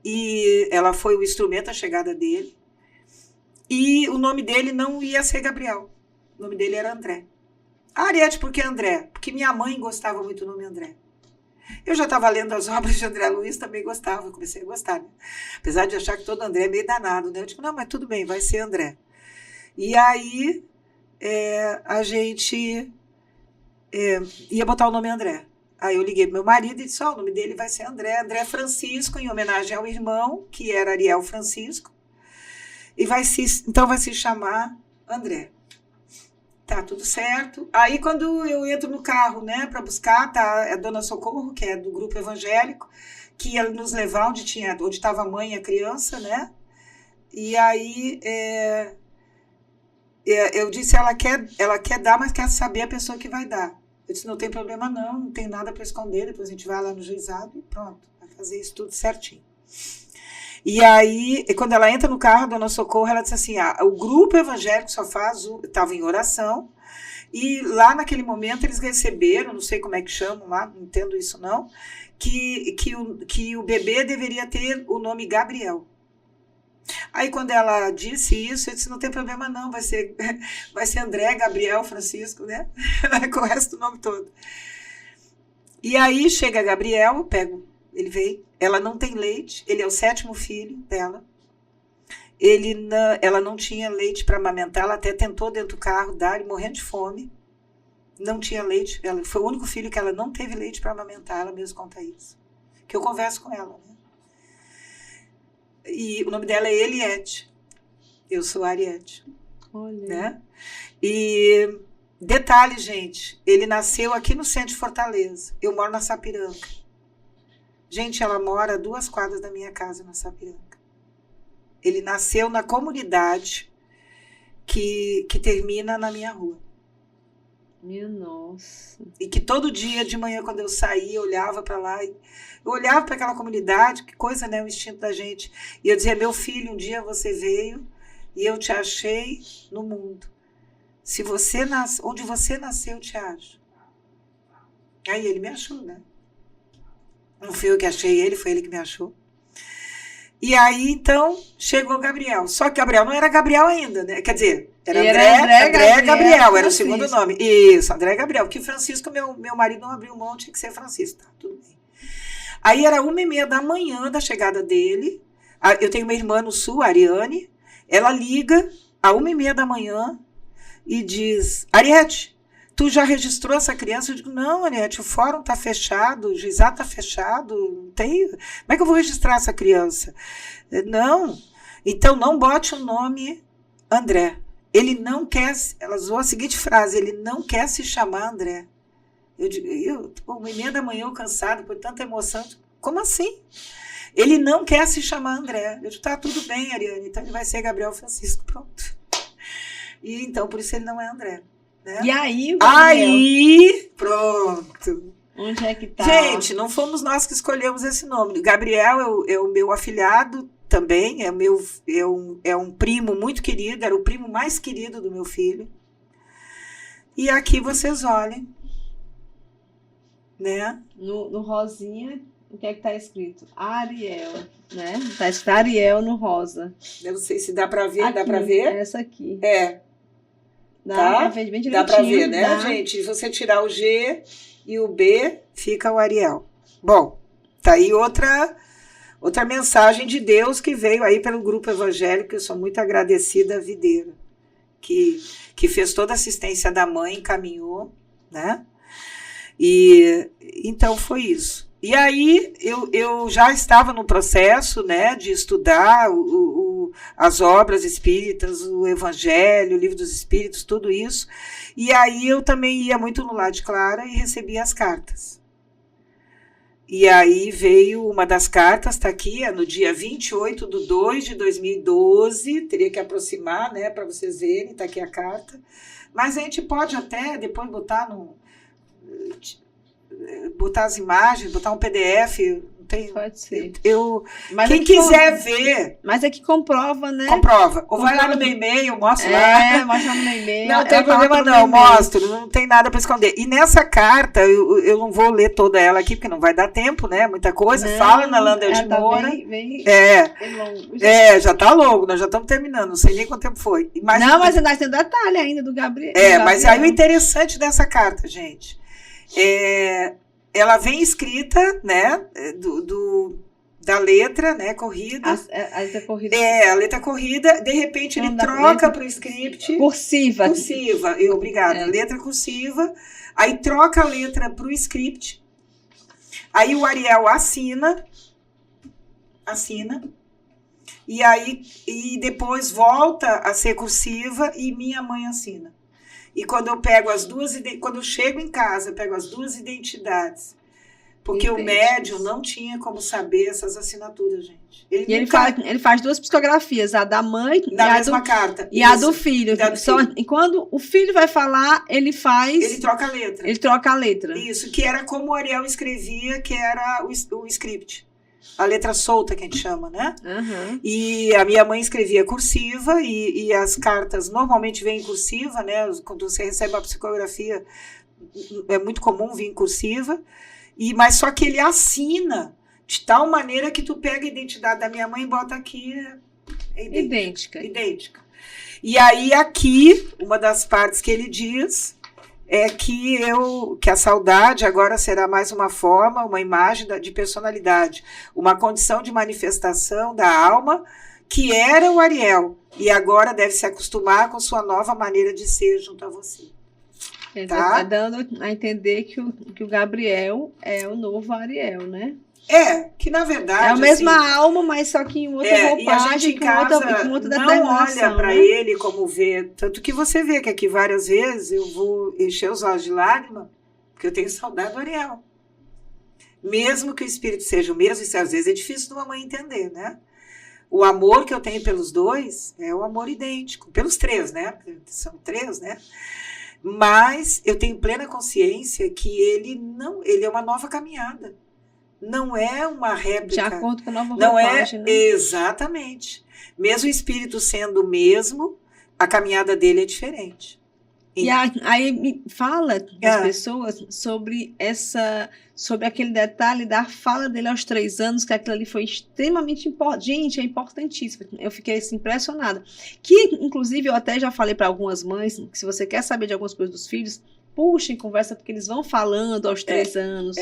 e ela foi o instrumento da chegada dele, e o nome dele não ia ser Gabriel, o nome dele era André. Ariete, por que André? Porque minha mãe gostava muito do nome André. Eu já estava lendo as obras de André Luiz, também gostava, eu comecei a gostar, né? Apesar de achar que todo André é meio danado, né? Eu digo, não, mas tudo bem, vai ser André. E aí, a gente ia botar o nome André. Aí eu liguei pro meu marido e disse, o nome dele vai ser André, André Francisco, em homenagem ao irmão, que era Ariel Francisco, e então vai se chamar André. tá tudo certo. Aí, quando eu entro no carro, né, para buscar, tá a Dona Socorro, que é do grupo evangélico, que ia nos levar onde estava a mãe e a criança, né? E aí eu disse, ela quer dar, mas quer saber a pessoa que vai dar. Eu disse, não tem problema não tem nada para esconder, depois a gente vai lá no juizado e pronto, vai fazer isso tudo certinho. E aí, quando ela entra no carro, a Dona Socorro, ela disse assim, o grupo evangélico só faz, estava em oração, e lá naquele momento eles receberam, não sei como é que chamam lá, não entendo isso não, que o bebê deveria ter o nome Gabriel. Aí quando ela disse isso, eu disse, não tem problema não, vai ser André, Gabriel, Francisco, né? Com o resto do nome todo. E aí chega Gabriel, ele veio, ela não tem leite, ele é o 7º filho dela, ela não tinha leite para amamentar, ela até tentou dentro do carro dar, e morrendo de fome, não tinha leite, foi o único filho que ela não teve leite para amamentar, ela mesma conta isso, que eu converso com ela, né? E o nome dela é Eliette, eu sou Ariete. Olha. Né? E detalhe, gente, ele nasceu aqui no centro de Fortaleza, eu moro na Sapiranga. Gente, ela mora a 2 quadras da minha casa na Sapiranga. Ele nasceu na comunidade que termina na minha rua. Minha nossa. E que todo dia de manhã, quando eu saía, eu olhava para lá, eu olhava para aquela comunidade, que coisa, né, o instinto da gente. E eu dizia, meu filho, um dia você veio e eu te achei no mundo. Onde você nasceu, eu te acho. Aí ele me achou, né? Não fui eu que achei ele, foi ele que me achou. E aí, então, chegou Gabriel. Só que Gabriel não era Gabriel ainda, né? Quer dizer, era André Gabriel, era o segundo nome. Isso, André Gabriel. Porque Francisco, meu marido não abriu mão, tinha que ser Francisco. Tá, tudo bem. Aí era 1h30 da manhã da chegada dele. Eu tenho uma irmã no sul, a Ariane. Ela liga a 1h30 da manhã e diz, Ariete, tu já registrou essa criança? Eu digo, não, Ariete, o fórum está fechado, o juizado está fechado, não tem. Como é que eu vou registrar essa criança? Não. Então, não bote o nome André. Ele não quer, ela usou a seguinte frase, ele não quer se chamar André. Eu digo, 1h30 da manhã, eu cansado, por tanta emoção, como assim? Ele não quer se chamar André. Eu digo, tá, tudo bem, Ariane, então ele vai ser Gabriel Francisco, pronto. E então, por isso ele não é André. Né? E aí, Aí, pronto. Onde é que tá? Gente, não fomos nós que escolhemos esse nome. Gabriel é o meu afilhado também, é um primo muito querido, era o primo mais querido do meu filho. E aqui vocês olhem, né? No rosinha, o que é que tá escrito? Ariel, né? Tá escrito Ariel no rosa. Eu não sei se dá para ver, aqui, dá para ver? Essa aqui. Dá pra ver bem direitinho. Dá para ver, né, dá. gente? Se você tirar o G e o B, fica o Ariel. Bom, tá aí outra mensagem de Deus que veio aí pelo grupo evangélico, eu sou muito agradecida a Videira, que fez toda a assistência da mãe, encaminhou, né? E então foi isso. E aí eu já estava no processo, né, de estudar as obras espíritas, o Evangelho, o Livro dos Espíritos, tudo isso. E aí eu também ia muito no Lar de Clara e recebia as cartas. E aí veio uma das cartas, está aqui, no dia 28/2/2012, teria que aproximar, né, para vocês verem, está aqui a carta. Mas a gente pode até depois botar as imagens, botar um PDF. Pode ser. Quem quiser ver. Mas é que comprova, né? Comprova. Ou vai lá no meu e-mail, mostra lá. Mostra no meu e-mail. Não tem problema não, mostro, não tem nada para esconder. E nessa carta, eu não vou ler toda ela aqui, porque não vai dar tempo, né? Muita coisa. Não, fala na Lander de Moura. Bem longo. Já tá longo, nós já estamos terminando, não sei nem quanto tempo foi. Mas nós temos detalhe ainda do Gabriel. Mas aí o interessante dessa carta, gente, ela vem escrita, né, da letra, né, corrida. A letra corrida. A letra corrida, de repente ele troca para o script. Cursiva. Obrigada. Letra cursiva. Aí troca a letra para o script. Aí o Ariel assina. E depois volta a ser cursiva e minha mãe assina. E quando eu pego quando eu chego em casa, eu pego as duas identidades. Porque o médium não tinha como saber essas assinaturas, gente. Ele faz duas psicografias, a da mãe na mesma carta. E a do filho. E quando o filho vai falar, ele troca a letra. Ele troca a letra. Isso, que era como o Ariel escrevia, que era o script. A letra solta, que a gente chama, né? Uhum. E a minha mãe escrevia cursiva, e as cartas normalmente vêm em cursiva, né? Quando você recebe uma psicografia, é muito comum vir em cursiva. Mas só que ele assina de tal maneira que tu pega a identidade da minha mãe e bota aqui. Idêntica. E aí aqui, uma das partes que ele diz é que a saudade agora será mais uma forma, uma imagem de personalidade, uma condição de manifestação da alma que era o Ariel e agora deve se acostumar com sua nova maneira de ser junto a você. Tá dando a entender que o Gabriel é o novo Ariel, né? Que na verdade... É a mesma alma, mas só que em outra roupagem, e a gente em casa com outra não olha para ele como vê. Tanto que você vê que aqui várias vezes eu vou encher os olhos de lágrima, porque eu tenho saudade do Ariel. Mesmo que o espírito seja o mesmo, isso às vezes é difícil de uma mãe entender, né? O amor que eu tenho pelos dois é o amor idêntico. Pelos três, né? São três, né? Mas eu tenho plena consciência que ele é uma nova caminhada. Não é uma réplica. De acordo com a nova roupagem, né? Exatamente. Mesmo o espírito sendo o mesmo, a caminhada dele é diferente. E aí me fala das pessoas sobre aquele detalhe da fala dele aos 3 anos, que aquilo ali foi extremamente importante. Gente, é importantíssimo. Eu fiquei assim, impressionada. Que, inclusive, eu até já falei para algumas mães que se você quer saber de algumas coisas dos filhos, puxa em conversa, porque eles vão falando aos 3 anos.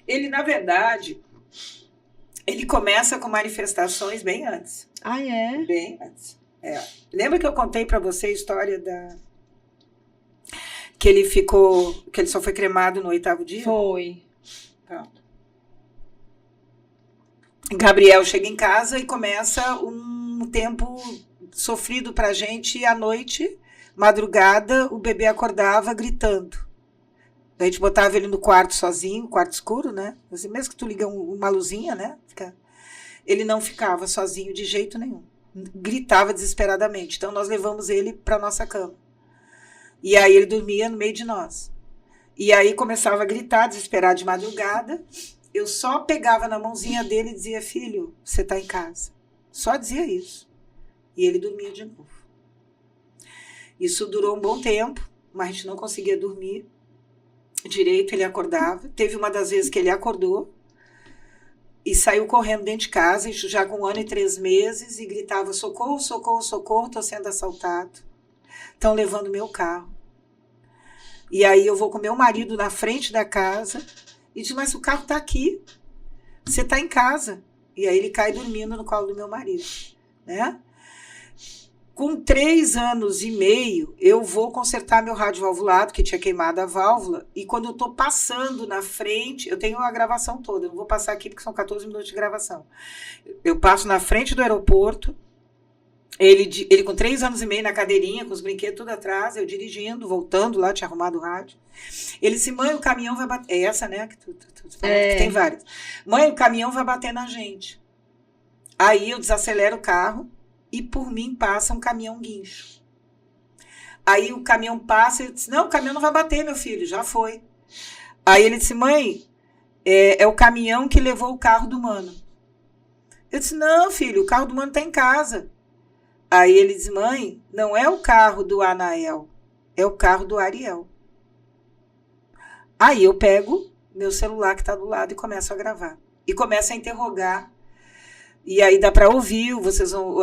Ele, na verdade, ele começa com manifestações bem antes. Ah, é? Bem antes. Lembra que eu contei para você a história que ele só foi cremado no 8º dia? Foi. Pronto. Gabriel chega em casa e começa um tempo sofrido pra gente. À noite, madrugada, o bebê acordava gritando. A gente botava ele no quarto sozinho, quarto escuro, né? Assim, mesmo que tu liga uma luzinha, né? Ele não ficava sozinho de jeito nenhum. Gritava desesperadamente. Então nós levamos ele pra nossa cama. E aí ele dormia no meio de nós. E aí começava a gritar, desesperado de madrugada. Eu só pegava na mãozinha dele e dizia, filho, você tá em casa. Só dizia isso. E ele dormia de novo. Isso durou um bom tempo, mas a gente não conseguia dormir direito, ele acordava. Teve uma das vezes que ele acordou e saiu correndo dentro de casa, já com 1 ano e 3 meses, e gritava, socorro, socorro, socorro, tô sendo assaltado. Estão levando meu carro. E aí eu vou com meu marido na frente da casa e diz, mas o carro tá aqui. Você tá em casa. E aí ele cai dormindo no colo do meu marido, né? Com 3 anos e meio, eu vou consertar meu rádio valvulado, que tinha queimado a válvula, e quando eu tô passando na frente, eu tenho a gravação toda, eu não vou passar aqui porque são 14 minutos de gravação. Eu passo na frente do aeroporto, ele com 3 anos e meio na cadeirinha, com os brinquedos tudo atrás, eu dirigindo, voltando lá, tinha arrumado o rádio. Ele disse, mãe, o caminhão vai bater. É essa, né? Que tu falou, que tem várias. Mãe, o caminhão vai bater na gente. Aí eu desacelero o carro e por mim passa um caminhão guincho. Aí o caminhão passa e eu disse, não, o caminhão não vai bater, meu filho, já foi. Aí ele disse, mãe, é o caminhão que levou o carro do mano. Eu disse, não, filho, o carro do mano tá em casa. Aí ele diz, mãe, não é o carro do Anael, é o carro do Ariel. Aí eu pego meu celular que está do lado e começo a gravar. E começo a interrogar. E aí dá para ouvir,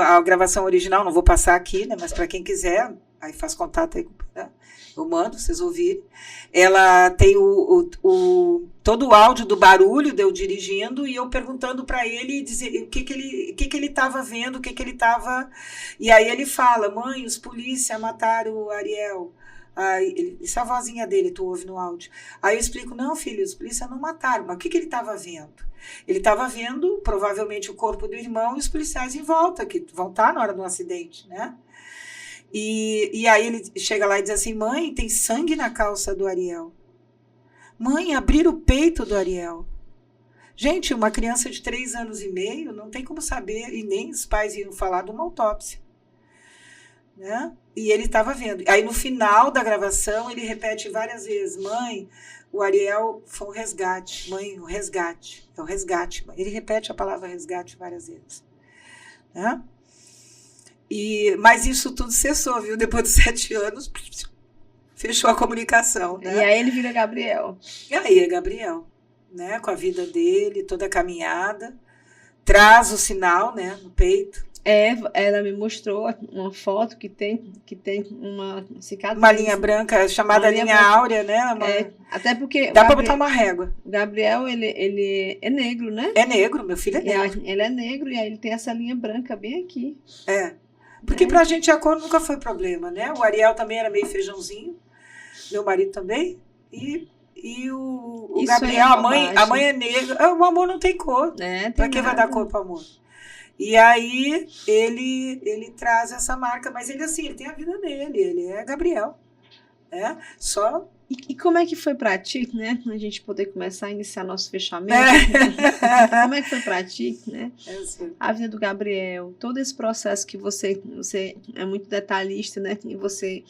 a gravação original, não vou passar aqui, né? Mas para quem quiser, aí faz contato aí, né? Eu mando, vocês ouvirem. Ela tem todo o áudio do barulho de eu dirigindo e eu perguntando para ele dizer o que ele estava vendo, o que ele estava. E aí ele fala, mãe, os polícia mataram o Ariel. Isso é a vozinha dele, tu ouve no áudio. Aí eu explico, não, filho, os polícia não mataram, mas o que ele estava vendo? Ele estava vendo, provavelmente, o corpo do irmão e os policiais em volta, que vão estar na hora do acidente, né? E aí ele chega lá e diz assim, mãe, tem sangue na calça do Ariel. Mãe, abrir o peito do Ariel. Gente, uma criança de 3 anos e meio não tem como saber, e nem os pais iam falar de uma autópsia. Né? E ele estava vendo. Aí no final da gravação ele repete várias vezes, mãe, o Ariel foi um resgate. Mãe, um resgate. É um resgate. Ele repete a palavra resgate várias vezes. Né? Mas isso tudo cessou, viu? Depois de 7 anos, fechou a comunicação. Né? E aí ele vira Gabriel. E aí é Gabriel, né? Com a vida dele, toda a caminhada. Traz o sinal, né? No peito. Ela me mostrou uma foto que tem uma cicatriz. Uma linha branca, chamada linha áurea, né? Até porque... Dá para botar uma régua. O Gabriel, ele é negro, né? É negro, meu filho é negro. Ele é negro e aí ele tem essa linha branca bem aqui. Porque pra gente a cor nunca foi problema, né? O Ariel também era meio feijãozinho, meu marido também, e o Gabriel, a mãe é negra. O amor não tem cor. Pra que vai dar cor pro amor? E aí ele traz essa marca, mas ele assim, ele tem a vida dele, ele é Gabriel. Né? Só... E como é que foi pra ti, né? A gente poder começar a iniciar nosso fechamento. Como é que foi pra ti, né? A vida do Gabriel, todo esse processo que você é muito detalhista, né? E você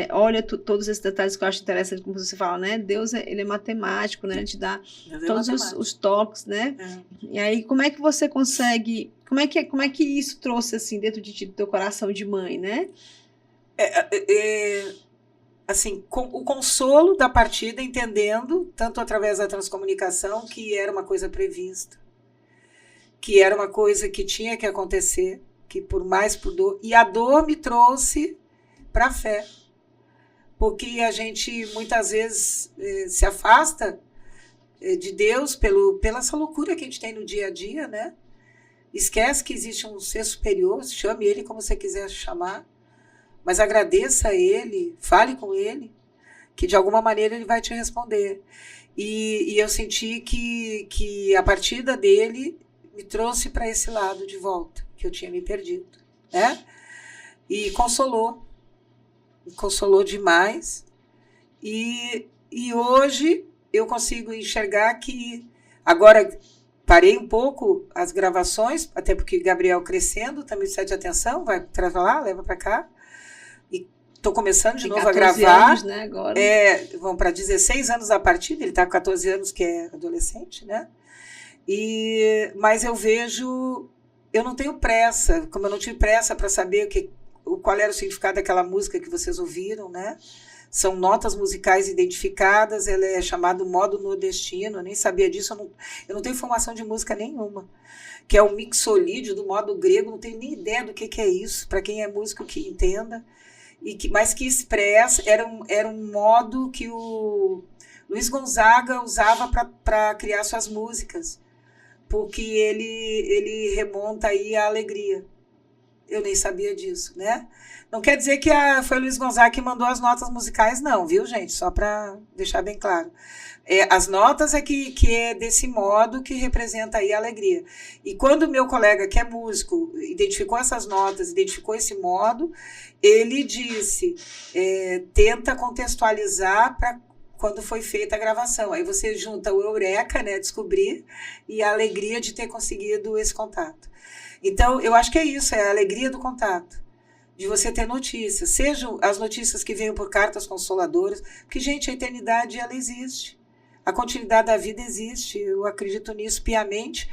olha todos esses detalhes que eu acho interessante, como você fala, né? Deus, ele é matemático, né? Ele te dá todos os toques, né? E aí, como é que você consegue... Como é que isso trouxe, assim, dentro de ti, do teu coração de mãe, né? Assim, o consolo da partida, entendendo, tanto através da transcomunicação, que era uma coisa prevista, que era uma coisa que tinha que acontecer, que por dor, e a dor me trouxe para a fé, porque a gente muitas vezes se afasta de Deus pela essa loucura que a gente tem no dia a dia, né? Esquece que existe um ser superior, chame ele como você quiser chamar, mas agradeça a ele, fale com ele, que de alguma maneira ele vai te responder. E eu senti que a partida dele me trouxe para esse lado de volta, que eu tinha me perdido. Né? E consolou demais. E hoje eu consigo enxergar que agora... Parei um pouco as gravações, até porque Gabriel crescendo, também precisa de atenção, vai traz lá, leva para cá. E estou começando de novo a gravar. Anos, né, agora. Vão para 16 anos da partida, ele está com 14 anos, que é adolescente, né? Mas eu vejo, eu não tenho pressa, como eu não tive pressa para saber qual era o significado daquela música que vocês ouviram, né? São notas musicais identificadas, ela é chamada modo nordestino, eu nem sabia disso, eu não tenho formação de música nenhuma, que é o mixolídio do modo grego, não tenho nem ideia do que é isso, para quem é músico que entenda, mas que expressa, era um modo que o Luiz Gonzaga usava para criar suas músicas, porque ele remonta aí à alegria. Eu nem sabia disso, né? Não quer dizer que foi o Luiz Gonzaga que mandou as notas musicais, não, viu, gente? Só para deixar bem claro. As notas que é desse modo que representa aí a alegria. E quando o meu colega, que é músico, identificou essas notas, identificou esse modo, ele disse, tenta contextualizar para quando foi feita a gravação. Aí você junta o eureka, né, descobrir, e a alegria de ter conseguido esse contato. Então, eu acho que é isso, é a alegria do contato, de você ter notícias, sejam as notícias que venham por cartas consoladoras, porque, gente, a eternidade, ela existe, a continuidade da vida existe, eu acredito nisso piamente,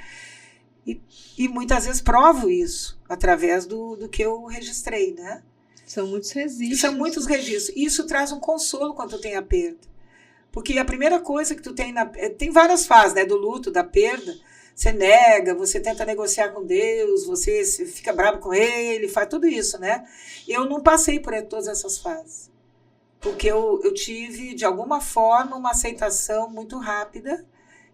e muitas vezes provo isso, através do que eu registrei, né? São muitos registros. São muitos registros, e isso traz um consolo quando tu tem a perda, porque a primeira coisa que tu tem, tem várias fases, né, do luto, da perda. Você nega, você tenta negociar com Deus, você fica bravo com ele, faz tudo isso, né? Eu não passei por todas essas fases. Porque eu tive, de alguma forma, uma aceitação muito rápida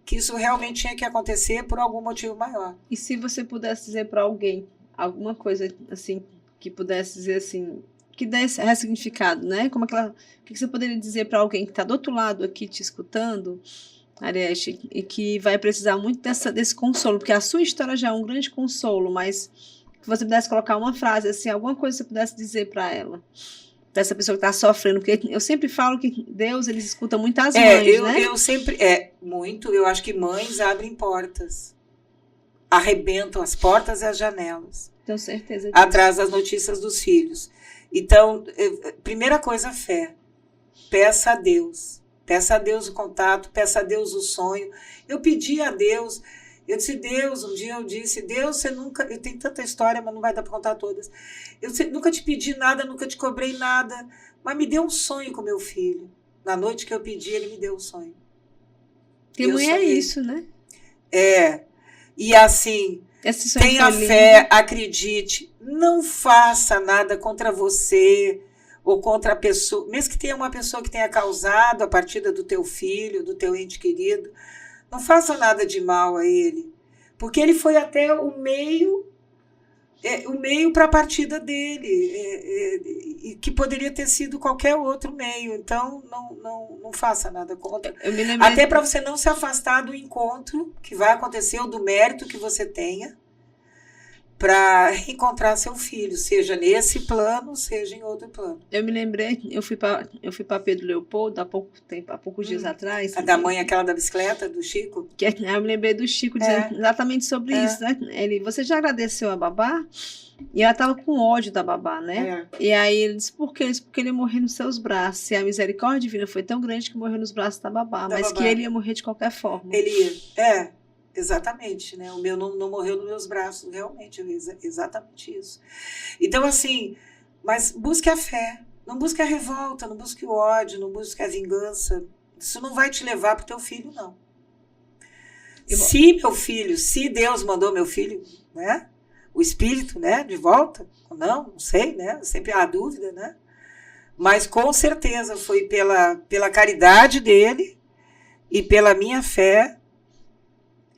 que isso realmente tinha que acontecer por algum motivo maior. E se você pudesse dizer para alguém alguma coisa, assim, que pudesse dizer, assim, que desse ressignificado, né? O que você poderia dizer para alguém que está do outro lado aqui te escutando, Ariete, e que vai precisar muito desse consolo, porque a sua história já é um grande consolo, mas que você pudesse colocar uma frase, assim, alguma coisa que você pudesse dizer para ela, para essa pessoa que está sofrendo, porque eu sempre falo que Deus, ele escuta muito as mães, né? Eu sempre, eu acho que mães abrem portas, arrebentam as portas e as janelas. Tenho certeza disso. Atrás das notícias dos filhos. Então, primeira coisa, fé. Peça a Deus o contato, peça a Deus o sonho. Eu pedi a Deus, eu disse, Deus, um dia eu disse, Deus, eu tenho tanta história, mas não vai dar para contar todas. Eu nunca te pedi nada, nunca te cobrei nada, mas me deu um sonho com meu filho. Na noite que eu pedi, ele me deu um sonho. Que mãe é isso, né? E assim, tenha fé, acredite, não faça nada contra você ou contra a pessoa, mesmo que tenha uma pessoa que tenha causado a partida do teu filho, do teu ente querido, não faça nada de mal a ele, porque ele foi até o meio para a partida dele, que poderia ter sido qualquer outro meio. Então, não faça nada contra. Até para você não se afastar do encontro que vai acontecer, ou do mérito que você tenha, para encontrar seu filho, seja nesse plano, seja em outro plano. Eu me lembrei, eu fui para Pedro Leopoldo há poucos dias atrás. A da mãe, aquela da bicicleta, do Chico? Eu me lembrei do Chico dizendo exatamente sobre isso, né? Você já agradeceu a babá? E ela estava com ódio da babá, né? E aí ele disse, por quê? Porque ele ia morrer nos seus braços. E a misericórdia divina foi tão grande que morreu nos braços da babá, que ele ia morrer de qualquer forma. Ele ia, exatamente, né? O meu não morreu nos meus braços, realmente, exatamente isso. Então, assim, mas busque a fé, não busque a revolta, não busque o ódio, não busque a vingança. Isso não vai te levar para o teu filho, não. Se Deus mandou meu filho, né? O espírito, né? De volta, ou não sei, né? Sempre há dúvida, né? Mas com certeza foi pela caridade dele e pela minha fé,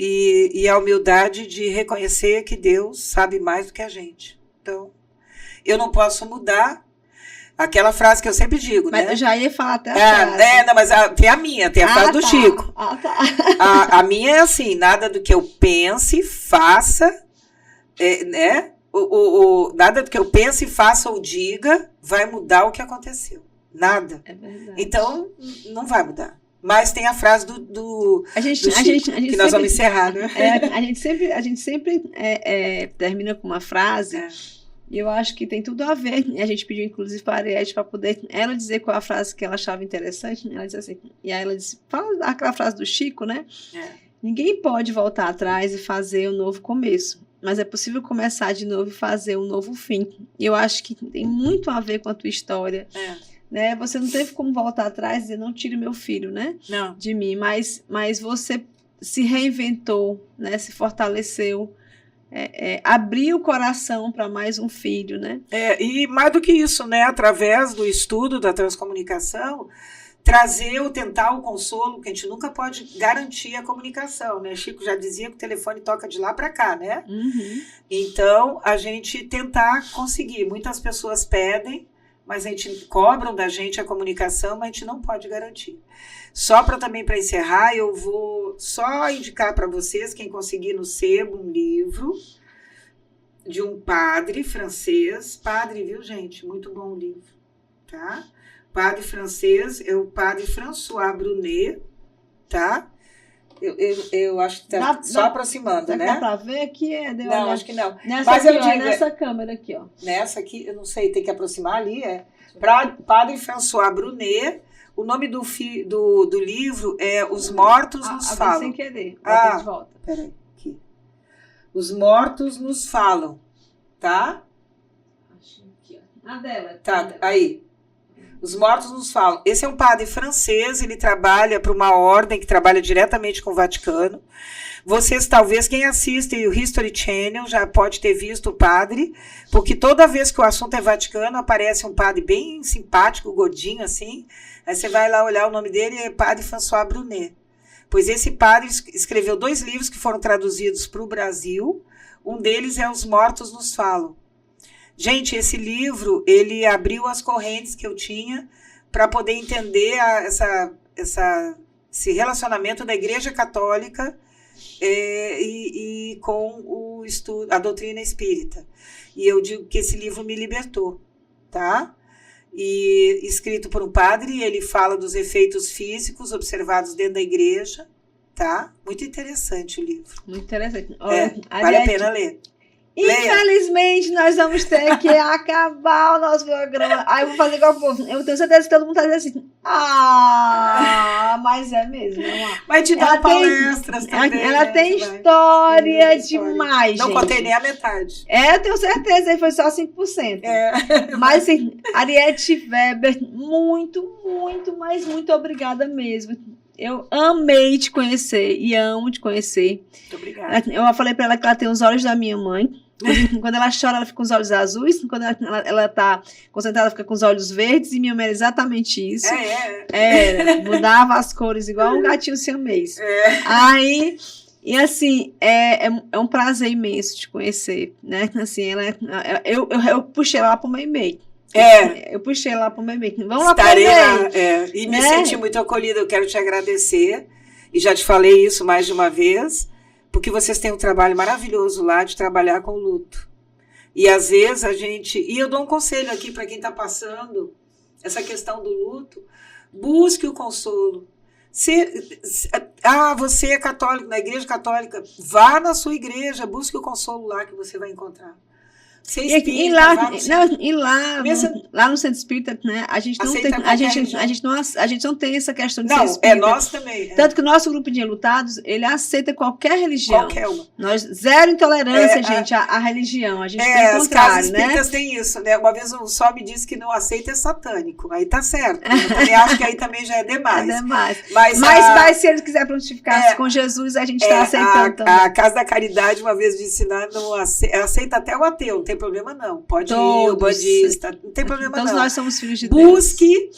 e a humildade de reconhecer que Deus sabe mais do que a gente. Então, eu não posso mudar aquela frase que eu sempre digo, mas né? Eu já ia falar até a frase. Não, mas tem a minha, tem a frase do Chico. Tá. A minha é assim, nada do que eu pense, faça, né? Nada do que eu pense, faça ou diga vai mudar o que aconteceu. Nada. É verdade. Então, não vai mudar. Mas tem a frase do Chico, que nós vamos encerrar, né? A gente sempre termina com uma frase, e eu acho que tem tudo a ver. A gente pediu, inclusive, para a Ariete para poder ela dizer qual a frase que ela achava interessante. Ela disse assim, e aí ela disse, fala aquela frase do Chico, né? Ninguém pode voltar atrás e fazer um novo começo, mas é possível começar de novo e fazer um novo fim. E eu acho que tem muito a ver com a tua história. Né? Você não teve como voltar atrás e dizer, não tire meu filho, né? Não. De mim, mas você se reinventou, né? Se fortaleceu, abriu o coração para mais um filho, né? E mais do que isso, né? Através do estudo da transcomunicação, tentar o consolo, que a gente nunca pode garantir a comunicação, né? Chico já dizia que o telefone toca de lá para cá, né? Uhum. Então, a gente tentar conseguir. Muitas pessoas pedem, mas cobram da gente a comunicação, mas a gente não pode garantir. Só para encerrar, eu vou só indicar para vocês, quem conseguir no sebo, um livro de um padre francês. Padre, viu, gente? Muito bom o livro, tá? Padre francês, é o padre François Brunet, tá? Eu acho que tá só aproximando, né? Dá para ver aqui? Não, acho que não. Mas eu digo, nessa câmera aqui, ó. Nessa aqui, eu não sei, tem que aproximar ali, Padre François Brunet. O nome do livro é Os Mortos Nos Falam. Sem querer, de volta. Peraí, aqui. Os Mortos Nos Falam, tá? Acho que ó. Dela. Tá, aí. Os Mortos Nos Falam. Esse é um padre francês, ele trabalha para uma ordem que trabalha diretamente com o Vaticano. Vocês, talvez, quem assiste o History Channel já pode ter visto o padre, porque toda vez que o assunto é Vaticano, aparece um padre bem simpático, gordinho assim. Aí você vai lá olhar o nome dele, é Padre François Brunet. Pois esse padre escreveu 2 livros que foram traduzidos para o Brasil. Um deles é Os Mortos Nos Falam. Gente, esse livro, ele abriu as correntes que eu tinha para poder entender esse relacionamento da Igreja Católica e com o estudo, a doutrina espírita. E eu digo que esse livro me libertou, tá? E escrito por um padre, ele fala dos efeitos físicos observados dentro da igreja, tá? Muito interessante o livro. Muito interessante. Vale a pena ler. Infelizmente, nós vamos ter que acabar o nosso programa. Aí eu vou fazer igual o povo. Eu tenho certeza que todo mundo tá dizendo assim, mas é mesmo. Vai te dar palestras também. Ela tem história demais, Não gente. contei nem a metade. Eu tenho certeza, foi só 5%. Mas, assim, Ariete Weber, muito, mas muito obrigada mesmo. Eu amei te conhecer e amo te conhecer. Muito obrigada. Eu falei pra ela que ela tem os olhos da minha mãe. Quando ela chora, ela fica com os olhos azuis. Quando ela tá concentrada, ela fica com os olhos verdes. E minha mãe era exatamente isso. Mudava as cores igual um gatinho siamês. Aí, e assim, é um prazer imenso te conhecer, né? Assim, eu puxei ela pro meu e-mail. Eu puxei lá pro meu e-mail. Vamos lá pro e-mail. E me senti muito acolhida. Eu quero te agradecer. E já te falei isso mais de uma vez. Porque vocês têm um trabalho maravilhoso lá de trabalhar com o luto. E às vezes a gente... E eu dou um conselho aqui para quem está passando essa questão do luto. Busque o consolo. Você é católico, na igreja católica. Vá na sua igreja, busque o consolo lá que você vai encontrar. Lá no centro espírita, né, a gente não tem essa questão de ser espírita. É nós também. Tanto que o nosso grupo de enlutados, ele aceita qualquer religião. Qualquer uma. Nós, zero intolerância, gente, à religião. A gente tem o contrário, as casas espíritas né? têm isso, né? Uma vez um só me disse que não aceita é satânico. Aí tá certo. Eu também acho que aí também já é demais. É demais. Mas se ele quiser prontificar-se com Jesus, a gente está aceitando. A Casa da Caridade, uma vez disse, não aceita até o ateu, não tem problema não. Pode ir, o budista, não tem problema não. Todos nós somos filhos de Deus. Busque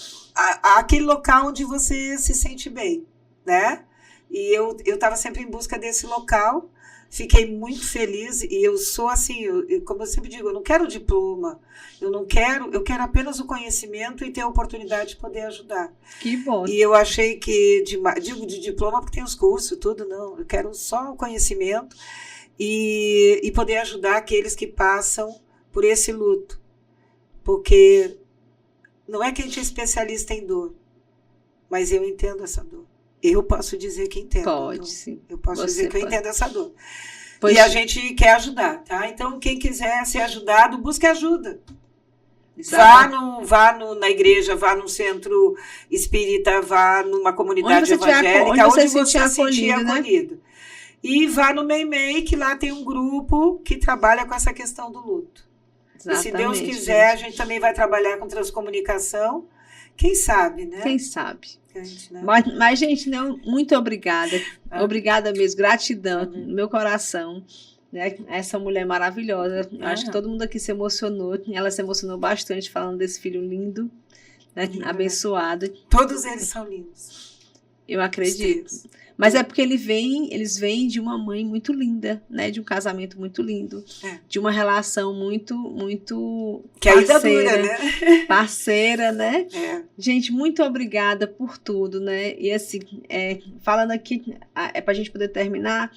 aquele local onde você se sente bem, né? E eu estava sempre em busca desse local, fiquei muito feliz e eu sou assim, como eu sempre digo, eu não quero diploma, eu quero apenas o conhecimento e ter a oportunidade de poder ajudar. Que bom. E eu achei que, digo de diploma porque tem os cursos, tudo, não, eu quero só o conhecimento e poder ajudar aqueles que passam por esse luto, porque não é que a gente é especialista em dor, mas eu entendo essa dor. Eu posso dizer que entendo. Pode, sim. Eu posso dizer que eu entendo essa dor. Pois e a gente quer ajudar, tá? Então, quem quiser ser ajudado, busque ajuda. Vá na igreja, vá num centro espírita, vá numa comunidade evangélica, onde você se sentir acolhido. E vá no MEI, que lá tem um grupo que trabalha com essa questão do luto. Exatamente, e se Deus quiser, a gente também vai trabalhar com transcomunicação. Quem sabe, né? Quem sabe. Gente, né? Mas, gente, não, muito obrigada. Obrigada mesmo, gratidão no meu coração. Né? Essa mulher maravilhosa. Eu acho que todo mundo aqui se emocionou. Ela se emocionou bastante falando desse filho lindo, né? Abençoado. Todos eles são lindos. Eu acredito. Mas é porque eles vêm de uma mãe muito linda, né? De um casamento muito lindo, de uma relação muito que ainda dura, né? Parceira, né? Gente, muito obrigada por tudo, né? E assim, falando aqui, pra gente poder terminar.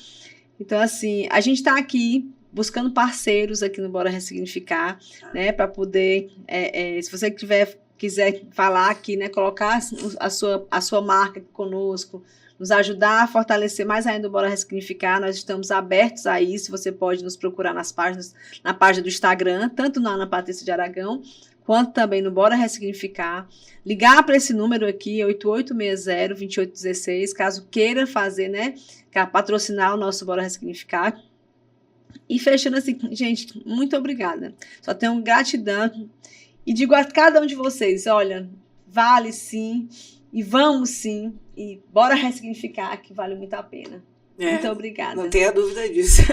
Então, assim, a gente tá aqui buscando parceiros aqui no Bora Ressignificar, né? Para poder, se você quiser falar aqui, né? Colocar a sua marca aqui conosco, nos ajudar a fortalecer mais ainda o Bora Ressignificar. Nós estamos abertos a isso. Você pode nos procurar na página do Instagram, tanto na Ana Patrícia de Aragão, quanto também no Bora Ressignificar. Ligar para esse número aqui, 8860-2816, caso queira fazer, né, patrocinar o nosso Bora Ressignificar. E fechando assim, gente, muito obrigada. Só tenho gratidão. E digo a cada um de vocês, olha, vale sim, e vamos sim, e bora ressignificar, que vale muito a pena. Muito obrigada. Não tenha dúvida disso.